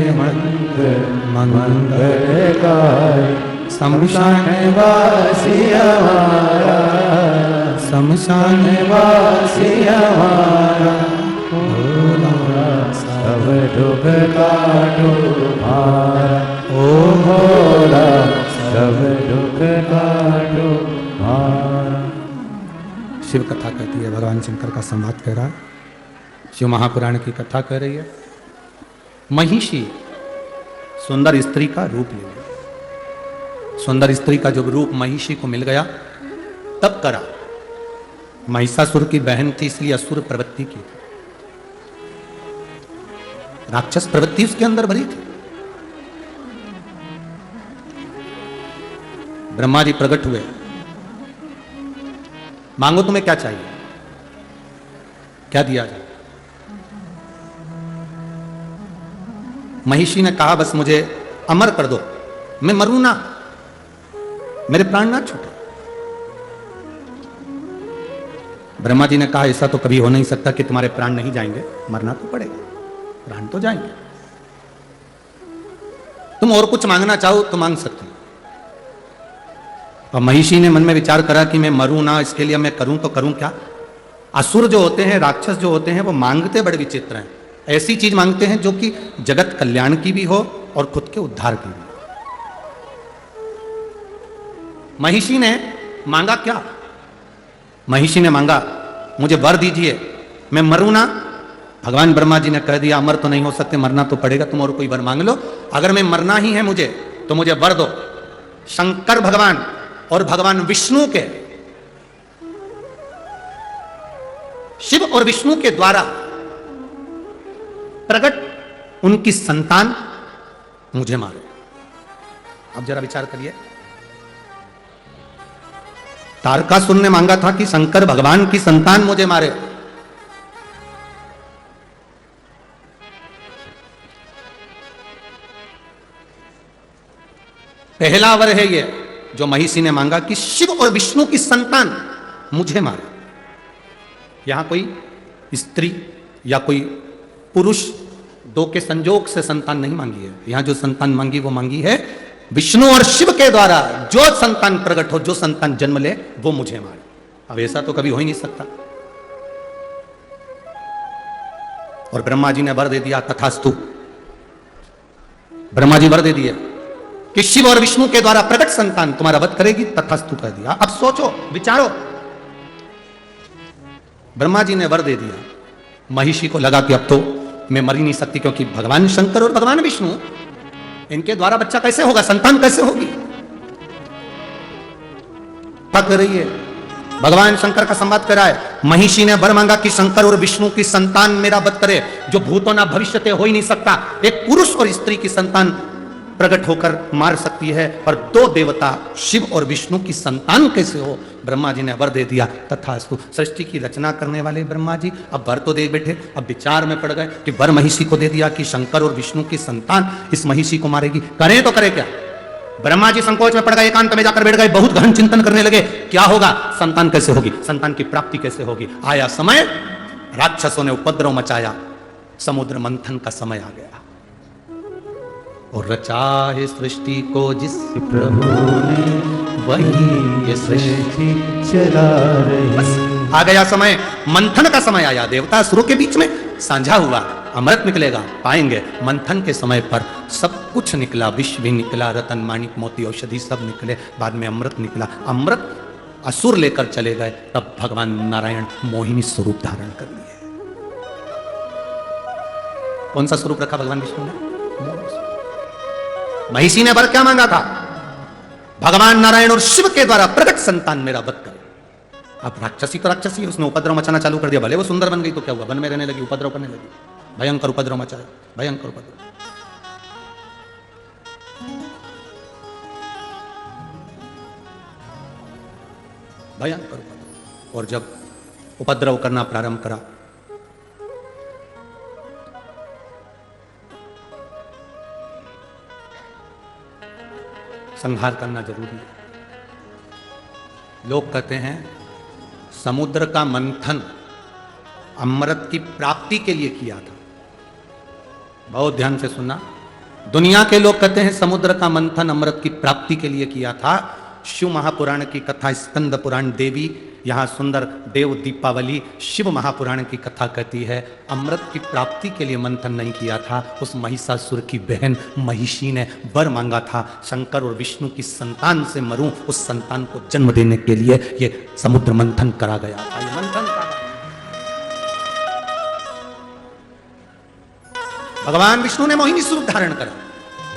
मंगलकारी। शमशान वासी हमारा, शमशान वासी हमारा। भोला सब दुख काटो मारा, ओ भोला सब दुख काटो मारा। शिव कथा कहती है, भगवान शंकर का संवाद कह रहा है, शिव महापुराण की कथा कह रही है। महिषी सुंदर स्त्री का रूप ले लिया। सुंदर स्त्री का जब रूप महिषी को मिल गया तब करा। महिषासुर की बहन थी इसलिए असुर प्रवृत्ति की थी, राक्षस प्रवृत्ति उसके अंदर भरी थी। ब्रह्मा जी प्रकट हुए, मांगो तुम्हें क्या चाहिए, क्या दिया जाए। महिषी ने कहा बस मुझे अमर कर दो, मैं मरूं ना, मेरे प्राण ना छूटे। ब्रह्मा जी ने कहा ऐसा तो कभी हो नहीं सकता कि तुम्हारे प्राण नहीं जाएंगे, मरना तो पड़ेगा, प्राण तो जाएंगे। तुम और कुछ मांगना चाहो तो मांग सकते हो। और महिषी ने मन में विचार करा कि मैं मरूं ना, इसके लिए मैं करूं तो करूं क्या। असुर जो होते हैं, राक्षस जो होते हैं, वो मांगते बड़े विचित्र हैं। ऐसी चीज मांगते हैं जो कि जगत कल्याण की भी हो और खुद के उद्धार की भी। महिषी ने मांगा क्या? महिषी ने मांगा मुझे वर दीजिए, मैं मरूं ना। भगवान ब्रह्मा जी ने कह दिया अमर तो नहीं हो सकते, मरना तो पड़ेगा, तुम और कोई वर मांग लो। अगर मैं मरना ही है मुझे तो मुझे वर दो। शंकर भगवान और भगवान विष्णु के, शिव और विष्णु के द्वारा प्रकट उनकी संतान मुझे मारे। अब जरा विचार करिए, तारकासुर ने मांगा था कि शंकर भगवान की संतान मुझे मारे। पहला वर है ये जो महिषी ने मांगा कि शिव और विष्णु की संतान मुझे मारे। यहां कोई स्त्री या कोई पुरुष दो के संजोग से संतान नहीं मांगी है। यहां जो संतान मांगी वो मांगी है विष्णु और शिव के द्वारा जो संतान प्रकट हो, जो संतान जन्म ले वो मुझे मारे। अब ऐसा तो कभी हो ही नहीं सकता। और ब्रह्मा जी ने वर दे दिया, तथास्तु। ब्रह्मा जी वर दे दिए कि शिव और विष्णु के द्वारा प्रकट संतान तुम्हारा वध करेगी, तथास्तु कह दिया। अब सोचो विचारो, ब्रह्मा जी ने वर दे दिया, महिषी को लगा कि अब तो मैं मर ही नहीं सकती, क्योंकि भगवान शंकर और भगवान विष्णु इनके द्वारा बच्चा कैसे होगा, संतान कैसे होगी। पक रही है, भगवान शंकर का संवाद करा है। महिषी ने वर मांगा कि शंकर और विष्णु की संतान मेरा वध करे, जो भूतों ना भविष्यते हो ही नहीं सकता। एक पुरुष और स्त्री की संतान प्रकट होकर मार सकती है, पर दो देवता शिव और विष्णु की संतान कैसे हो। ब्रह्मा जी ने वर दे दिया, तथास्तु। सृष्टि की रचना करने वाले ब्रह्मा जी अब वर तो दे बैठे, अब विचार में पड़ गए कि वर महिषी को दे दिया कि शंकर और विष्णु की संतान इस महिषी को मारेगी, करें तो करे क्या। ब्रह्मा जी संकोच में पड़ गए, एकांत में जाकर बैठ गए, बहुत गहन चिंतन करने लगे, क्या होगा, संतान कैसे होगी, संतान की प्राप्ति कैसे होगी। आया समय, राक्षसों ने उपद्रव मचाया, समुद्र मंथन का समय आ गया। और रचा है सृष्टि को जिस प्रभु ने, वही ये सृष्टि चला रही। बस आ गया समय, मंथन का समय आया। देवता असुरों के बीच में साझा हुआ, अमृत निकलेगा, पाएंगे। मंथन के समय पर सब कुछ निकला, विष भी निकला, रतन माणिक मोती औषधि सब निकले, बाद में अमृत निकला। अमृत असुर लेकर चले गए, तब भगवान नारायण मोहिनी स्वरूप धारण कर लिए। कौन सा स्वरूप रखा भगवान विष्णु ने? महिषी ने वर क्या मांगा था? भगवान नारायण और शिव के द्वारा प्रकट संतान मेरा वध करे। अब राक्षसी तो राक्षसी, उसने उपद्रव मचाना चालू कर दिया। भले वो सुंदर बन गई तो क्या हुआ, वन में रहने लगी, उपद्रव करने लगी, भयंकर उपद्रव मचाया, भयंकर उपद्रव। भयंकर उपद्रव। और जब उपद्रव करना प्रारंभ करा, संहार करना जरूरी है। लोग कहते हैं समुद्र का मंथन अमृत की प्राप्ति के लिए किया था। बहुत ध्यान से सुनना, दुनिया के लोग कहते हैं समुद्र का मंथन अमृत की प्राप्ति के लिए किया था। शिव महापुराण की कथा, स्कंद पुराण, देवी यहां सुंदर देव दीपावली, शिव महापुराण की कथा कहती है अमृत की प्राप्ति के लिए मंथन नहीं किया था। उस महिषासुर की बहन महिषी ने वर मांगा था, शंकर और विष्णु की संतान से मरूं, उस संतान को जन्म देने के लिए ये समुद्र मंथन करा गया था। ये मंथन करा, भगवान विष्णु ने मोहिनी स्वरूप धारण करा।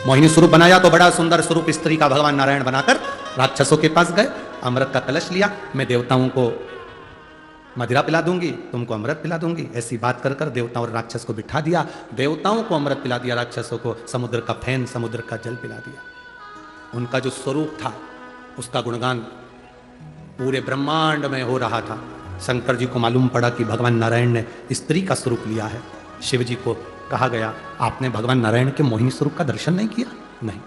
मोहिनी स्वरूप बनाया तो बड़ा सुंदर स्वरूप स्त्री का भगवान नारायण बनाकर राक्षसों के पास गए, अमृत का कलश लिया, मैं देवताओं को मदिरा पिला दूंगी, तुमको अमृत पिला दूंगी। ऐसी बात कर कर देवताओं और राक्षस को बिठा दिया। देवताओं को अमृत पिला दिया, राक्षसों को समुद्र का फैन, समुद्र का जल पिला दिया। उनका जो स्वरूप था उसका गुणगान पूरे ब्रह्मांड में हो रहा था। शंकर जी को मालूम पड़ा कि भगवान नारायण ने स्त्री का स्वरूप लिया है। शिव जी को कहा गया आपने भगवान नारायण के मोहिनी स्वरूप का दर्शन नहीं किया? नहीं।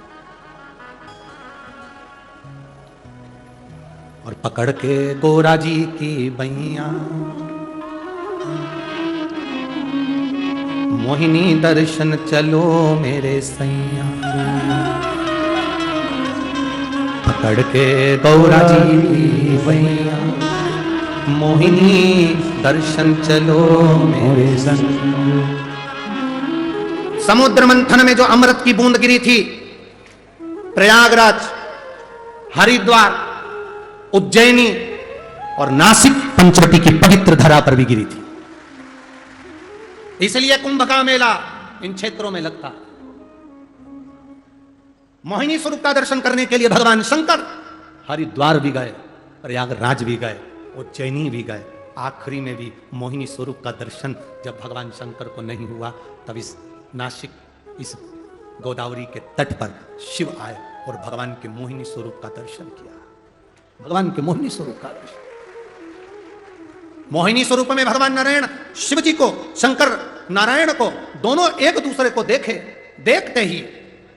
और पकड़ के गोरा जी की बैया, मोहिनी दर्शन चलो मेरे सैया। पकड़ के गौरा जी की बैया, मोहिनी दर्शन चलो मेरे सैया। समुद्र मंथन में जो अमृत की बूंद गिरी थी, प्रयागराज, हरिद्वार, उज्जैनी और नासिक पंचवटी की पवित्र धरा पर भी गिरी थी। इसलिए कुंभ का मेला इन क्षेत्रों में लगता। मोहिनी स्वरूप का दर्शन करने के लिए भगवान शंकर हरिद्वार भी गए, प्रयागराज भी गए, उज्जैनी भी गए। आखिरी में भी मोहिनी स्वरूप का दर्शन जब भगवान शंकर को नहीं हुआ, तब इस नासिक, इस गोदावरी के तट पर शिव आए और भगवान के मोहिनी स्वरूप का दर्शन किया। भगवान के मोहिनी स्वरूप का दर्शन, मोहिनी स्वरूप में भगवान नारायण शिव जी को, शंकर नारायण को, दोनों एक दूसरे को देखे। देखते ही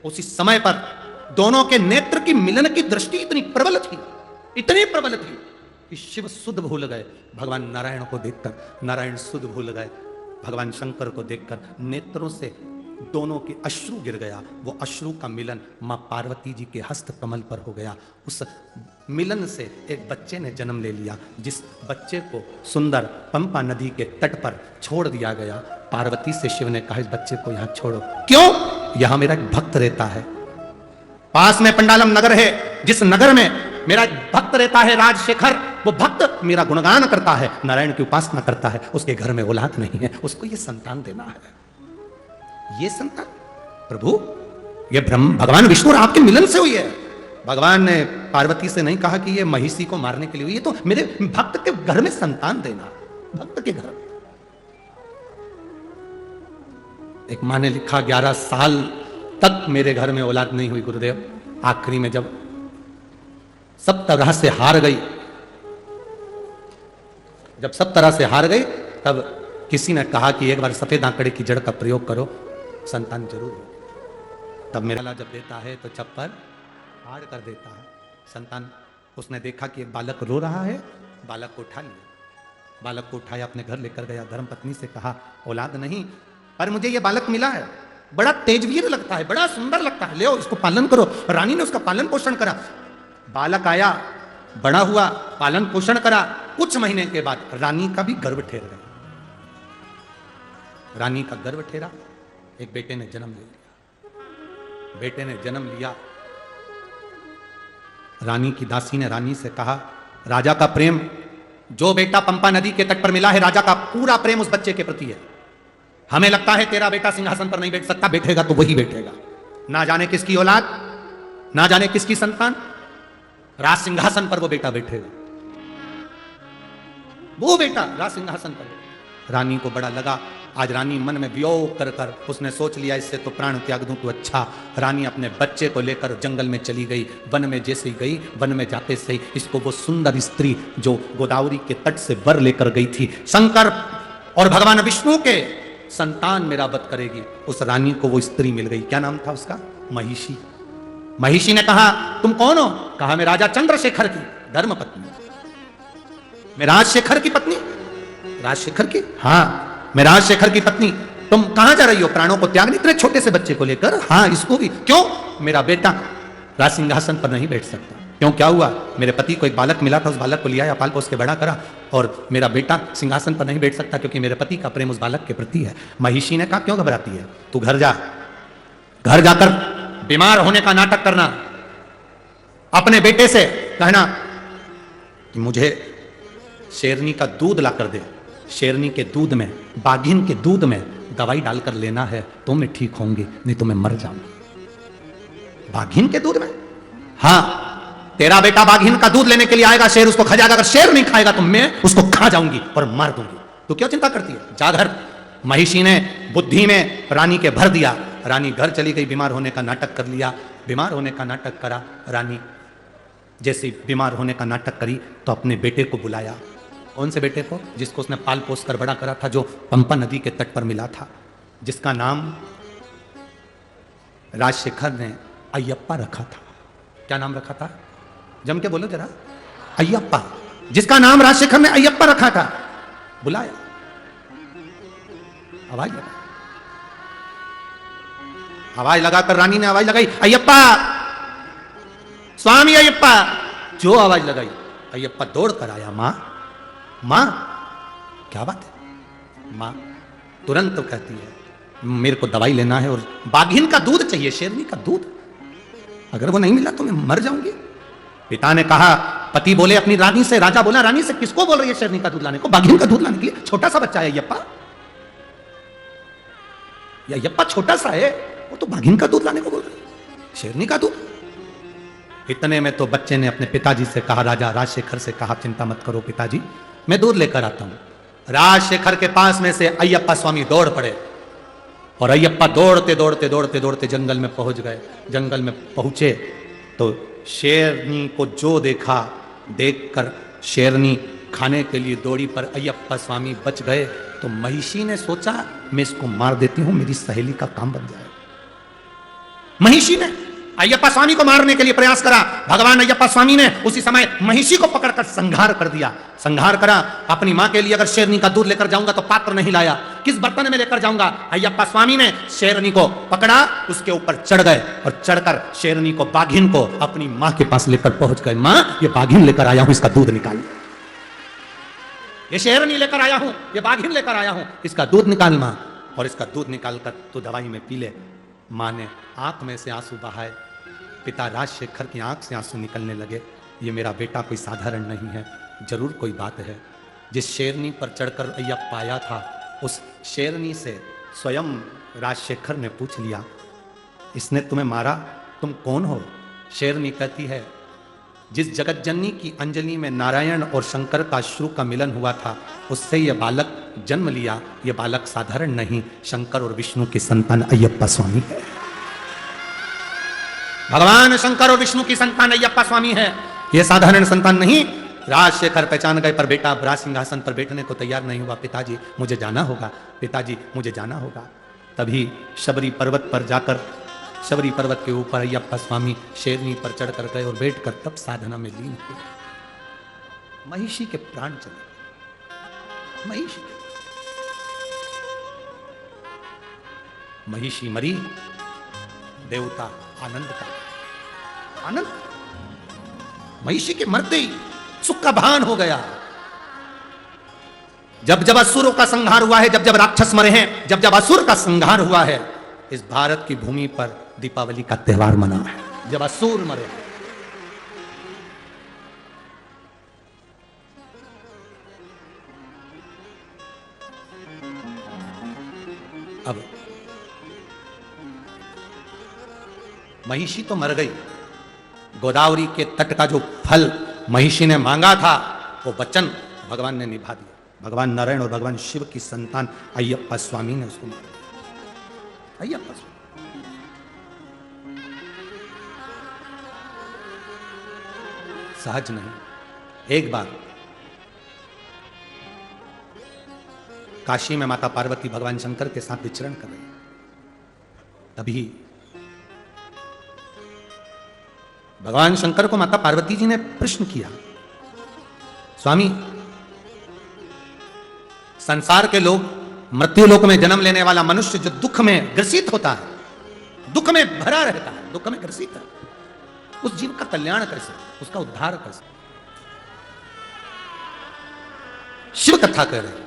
उसी समय पर दोनों के नेत्र की मिलन की दृष्टि इतनी प्रबल थी, इतनी प्रबल थी कि शिव सुध भूल गए भगवान नारायण को देखकर, नारायण सुध भूल गए भगवान शंकर को देखकर। नेत्रों से दोनों के अश्रु गिर गया। वो अश्रु का मिलन मां पार्वती जी के हस्त कमल पर हो गया। उस मिलन से एक बच्चे ने जन्म ले लिया, जिस बच्चे को सुंदर पंपा नदी के तट पर छोड़ दिया गया। पार्वती से शिव ने कहा, इस बच्चे को यहां छोड़ो। क्यों? यहां मेरा एक भक्त रहता है, पास में पंडालम नगर है, जिस नगर में मेरा एक भक्त रहता है राजशेखर। वो भक्त मेरा गुणगान करता है, नारायण की उपासना करता है, उसके घर में औलाद नहीं है, उसको ये संतान देना है। ये संतान प्रभु, ये ब्रह्म भगवान विष्णु और आपके मिलन से हुई है। भगवान ने पार्वती से नहीं कहा कि ये महिषी को मारने के लिए हुई, ये तो मेरे भक्त के घर में संतान देना, भक्त के घर। एक माँ ने लिखा, 11 साल तक मेरे घर में औलाद नहीं हुई गुरुदेव। आखिरी में जब सब तरह से हार गई, जब सब तरह से हार गई, तब किसी ने कहा कि एक बार सफेद आंकड़े की जड़ का प्रयोग करो, संतान जरूर हो। तब मेरा जब देता है तो चप्पल फाड़ कर देता है संतान। उसने देखा कि एक बालक रो रहा है, बालक को उठा लिया, बालक को उठाया, अपने घर लेकर गया। धर्मपत्नी से कहा, औलाद नहीं, पर मुझे ये बालक मिला है, बड़ा तेजवीर लगता है, बड़ा सुंदर लगता है, ले इसको पालन करो। रानी ने उसका पालन पोषण करा। बालक आया, बड़ा हुआ, पालन पोषण करा। कुछ महीने के बाद रानी का भी गर्भ ठहर गया। रानी का गर्भ ठहरा, एक बेटे ने जन्म ले लिया। बेटे ने जन्म लिया। रानी की दासी ने रानी से कहा, राजा का प्रेम, जो बेटा पंपा नदी के तट पर मिला है, राजा का पूरा प्रेम उस बच्चे के प्रति है। हमें लगता है तेरा बेटा सिंहासन पर नहीं बैठ सकता, बैठेगा तो वही बैठेगा। ना जाने किसकी औलाद, ना जाने किसकी संतान, राज सिंहासन पर वो बेटा बैठेगा, वो बेटा राज सिंहासन पर। रानी को बड़ा लगा। आज रानी मन में वियोग कर कर उसने सोच लिया, इससे तो प्राण त्याग दूं तो अच्छा। रानी अपने बच्चे को लेकर जंगल में चली गई। वन में जैसे ही गई, वन में जाते से इसको वो सुंदर स्त्री जो गोदावरी के तट से वर लेकर गई थी, शंकर और भगवान विष्णु के संतान मेरा वध करेगी, उस रानी को वो स्त्री मिल गई। क्या नाम था उसका? महिषी। महिषी ने कहा, तुम कौन हो? कहा, मैं राजा चंद्रशेखर की धर्म पत्नी, मैं राजशेखर की पत्नी। राजशेखर की? हाँ, मैं राजशेखर की पत्नी। तुम कहां जा रही हो? प्राणों को त्यागने, इतने छोटे से बच्चे को लेकर? हाँ, इसको भी। क्यों? मेरा बेटा राज सिंहासन पर नहीं बैठ सकता। क्यों, क्या हुआ? मेरे पति को एक बालक मिला था, उस बालक को लिया, पाल पोस के बड़ा करा, और मेरा बेटा सिंहासन पर नहीं बैठ सकता क्योंकि मेरे पति का प्रेम उस बालक के प्रति है। महिषी ने कहा, क्यों घबराती है? तू घर जा, घर जाकर बीमार होने का नाटक करना, अपने बेटे से कहना कि मुझे शेरनी का दूध ला कर दे, शेरनी के दूध में, बाघिन के दूध में दवाई डालकर लेना है तो मैं ठीक होंगी, नहीं तो मैं मर जाऊंगी। बाघिन के दूध में? हाँ, तेरा बेटा बाघिन का दूध लेने के लिए आएगा, शेर उसको खा जाएगा। अगर शेर नहीं खाएगा तो मैं उसको खा जाऊंगी और मार दूंगी। तो क्यों चिंता करती है? जा घर। महिषी ने बुद्धि में रानी के भर दिया। रानी घर चली गई, बीमार होने का नाटक कर लिया, बीमार होने का नाटक करा। रानी जैसे बीमार होने का नाटक करी तो अपने बेटे को बुलाया। कौन से बेटे को? जिसको उसने पाल पोस कर बड़ा करा था, जो पंपा नदी के तट पर मिला था, जिसका नाम राजशेखर ने अयप्पा रखा था। क्या नाम रखा था? जम के बोलो जरा। अयप्पा। जिसका नाम राजशेखर ने अयप्पा रखा था। बुलाया, आवाज लगा, आवाज लगाकर रानी ने आवाज लगाई, अयप्पा, स्वामी अयप्पा। जो आवाज लगाई, अयप्पा दौड़ कर आया। मां, मां, क्या बात है? मां तुरंत कहती है, मेरे को दवाई लेना है और बाघिन का दूध चाहिए, शेरनी का दूध, अगर वो नहीं मिला तो मैं मर जाऊंगी। पिता ने कहा, पति बोले अपनी रानी से, राजा बोला रानी से किसको बोल रही है शेरनी का दूध लाने को? बाघिन का दूध लाने के लिए। छोटा सा बच्चा है अय्यप्पा, ये अय्यप्पा छोटा सा है, वो तो बाघिन का दूध लाने को बोल रही है, शेरनी का दूध। इतने में तो बच्चे ने अपने पिताजी से कहा, राजा राजशेखर से कहा, चिंता मत करो पिताजी, मैं दूध लेकर आता हूं। राजशेखर के पास में से अय्यप्पा स्वामी दौड़ पड़े और अय्यप्पा दौड़ते दौड़ते दौड़ते दौड़ते जंगल में पहुंच गए। जंगल में पहुंचे तो शेरनी को जो देखा, देखकर शेरनी खाने के लिए दौड़ी पर अय्यप्पा स्वामी बच गए। तो महिषी ने सोचा मैं इसको मार देती हूं, मेरी सहेली का काम बन जाए। महिषी ने अय्यप्पा स्वामी को मारने के लिए प्रयास करा। भगवान अय्यप्पा स्वामी ने उसी समय महिषी को पकड़कर संहार कर दिया। संहार करा। अपनी मां के लिए अगर शेरनी का दूध लेकर जाऊंगा तो पात्र नहीं लाया, किस बर्तन में लेकर जाऊंगा? अय्यप्पा स्वामी ने शेरनी को पकड़ा, उसके ऊपर चढ़ गए और चढ़कर शेरनी को, बाघिन को अपनी मां के पास लेकर पहुंच गए। मां, ये बाघिन लेकर आया हूं, इसका दूध निकाल। ये शेरनी लेकर आया हूं, ये बाघिन लेकर आया हूं, इसका दूध निकाल मां, और इसका दूध निकालकर तो दवाई में पी ले। मां ने आंख में से आंसू बहाए। पिता राजशेखर की आंख से आंसू निकलने लगे। ये मेरा बेटा कोई साधारण नहीं है, जरूर कोई बात है। जिस शेरनी पर चढ़कर अय्यप्पा आया था, उस शेरनी से स्वयं राजशेखर ने पूछ लिया, इसने तुम्हें मारा, तुम कौन हो? शेरनी कहती है, जिस जगतजननी की अंजलि में नारायण और शंकर का अश्रु का मिलन हुआ था, उससे यह बालक जन्म लिया। यह बालक साधारण नहीं, शंकर और विष्णु की संतान अय्यप्पा स्वामी है। भगवान शंकर और विष्णु की संतान अय्यप्पा स्वामी है, यह साधारण संतान नहीं। राजशेखर पहचान गए, पर बेटा राज सिंहासन पर बैठने को तैयार नहीं हुआ। पिताजी मुझे जाना होगा, पिताजी मुझे जाना होगा। तभी शबरी पर्वत पर जाकर, शबरी पर्वत के ऊपर अय्यप्पा स्वामी शेरनी पर चढ़कर गए और बैठकर तब साधना में लीन हुए। महिषी के प्राण चले। महिषी मरी, देवता आनंद का आनंद। महिषी के मरते ही सुख का भान हो गया। जब जब असुरों का संहार हुआ है, जब जब राक्षस मरे हैं, जब जब असुर का संहार हुआ है, इस भारत की भूमि पर दीपावली का त्योहार मना है। जब असुर मरे, अब महिषी तो मर गई। गोदावरी के तट का जो फल महिषी ने मांगा था, वो वचन भगवान ने निभा दिया। भगवान नारायण और भगवान शिव की संतान अय्यप्पा स्वामी ने उसको मारा। अय्यप्पा स्वामी सहज नहीं। एक बार काशी में माता पार्वती भगवान शंकर के साथ विचरण कर रही, तभी भगवान शंकर को माता पार्वती जी ने प्रश्न किया, स्वामी, संसार के लोग, मृत्यु लोक में जन्म लेने वाला मनुष्य जो दुख में ग्रसित होता है, दुख में भरा रहता है, दुख में ग्रसित है, उस जीव का कल्याण कैसे, उसका उद्धार कैसे? शिव कथा कर रहे।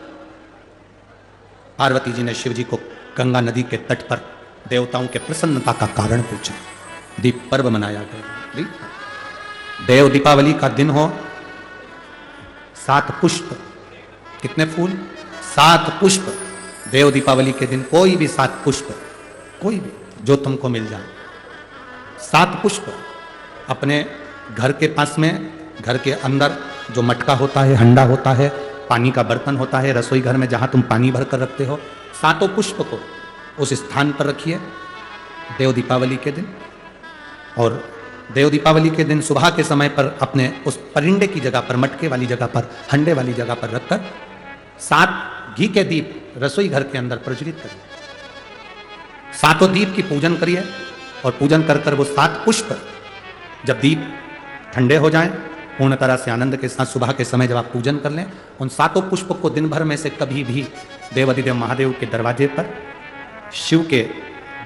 पार्वती जी ने शिव जी को गंगा नदी के तट पर देवताओं के प्रसन्नता का कारण पूछा। दीप पर्व मनाया गया। देव दीपावली का दिन हो, 7 पुष्प, कितने फूल? 7 पुष्प। देव दीपावली के दिन कोई भी 7 पुष्प, कोई भी जो तुमको मिल जाए, 7 पुष्प अपने घर के पास में, घर के अंदर जो मटका होता है, हंडा होता है, पानी का बर्तन होता है, रसोई घर में जहां तुम पानी भर कर रखते हो, 7 पुष्प को उस स्थान पर रखिए देव दीपावली के दिन। और देव दीपावली के दिन सुबह के समय पर अपने उस परिंडे की जगह पर, मटके वाली जगह पर, हंडे वाली जगह पर रखकर 7 घी के दीप रसोई घर के अंदर प्रज्वलित करिए। 7 दीप की पूजन करिए और पूजन कर कर वो 7 पुष्प जब दीप ठंडे हो जाएं, पूर्ण तरह से आनंद के साथ सुबह के समय जब आप पूजन कर लें, उन 7 पुष्प को दिन भर में से कभी भी देवाधिदेव महादेव के दरवाजे पर, शिव के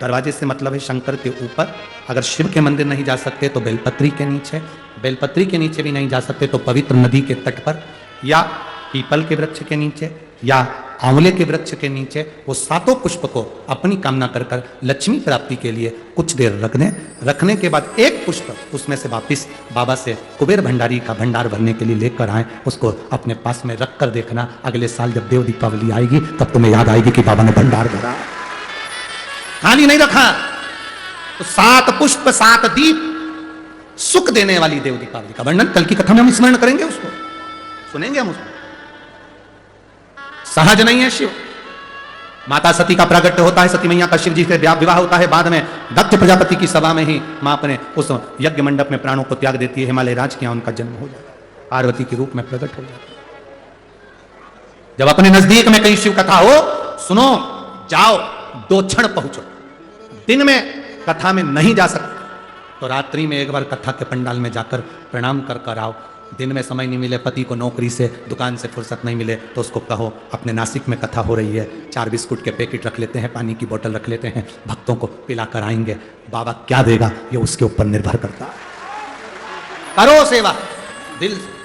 दरवाजे से मतलब है शंकर के ऊपर, अगर शिव के मंदिर नहीं जा सकते तो बेलपत्री के नीचे, बेलपत्री के नीचे भी नहीं जा सकते तो पवित्र नदी के तट पर, या पीपल के वृक्ष के नीचे, या आंवले के वृक्ष के नीचे वो सातों पुष्प को अपनी कामना कर कर लक्ष्मी प्राप्ति के लिए कुछ देर रख दें। रखने के बाद एक पुष्प उसमें से वापिस बाबा से कुबेर भंडारी का भंडार भरने के लिए लेकर आए। उसको अपने पास में रख कर देखना, अगले साल जब देव दीपावली आएगी तब तुम्हें याद आएगी कि बाबा ने भंडार भरा, खाली नहीं रखा। तो 7 पुष्प 7 दीप, सुख देने वाली देव दीपावली का वर्णन कल की कथा में हम स्मरण करेंगे, उसको सुनेंगे हम उसको। सहज नहीं है शिव। माता सती का प्रागट्य होता है, सती मैया का शिव जी से विवाह होता है, बाद में दक्ष प्रजापति की सभा में ही मां अपने उस यज्ञ मंडप में प्राणों को त्याग देती है। हिमालय राज के यहां उनका जन्म हो जाता है, पार्वती के रूप में प्रकट हो जाता है। जब अपने नजदीक में कहीं शिव कथा हो, सुनो, जाओ, 2 क्षण पहुंचो। दिन में कथा में नहीं जा सकते तो रात्रि में एक बार कथा के पंडाल में जाकर प्रणाम कर कर आओ। दिन में समय नहीं मिले, पति को नौकरी से दुकान से फुर्सत नहीं मिले, तो उसको कहो अपने नासिक में कथा हो रही है, 4 बिस्कुट के पैकेट रख लेते हैं, पानी की बोतल रख लेते हैं, भक्तों को पिलाकर आएंगे। बाबा क्या देगा ये उसके ऊपर निर्भर करता है। करो सेवा दिल से।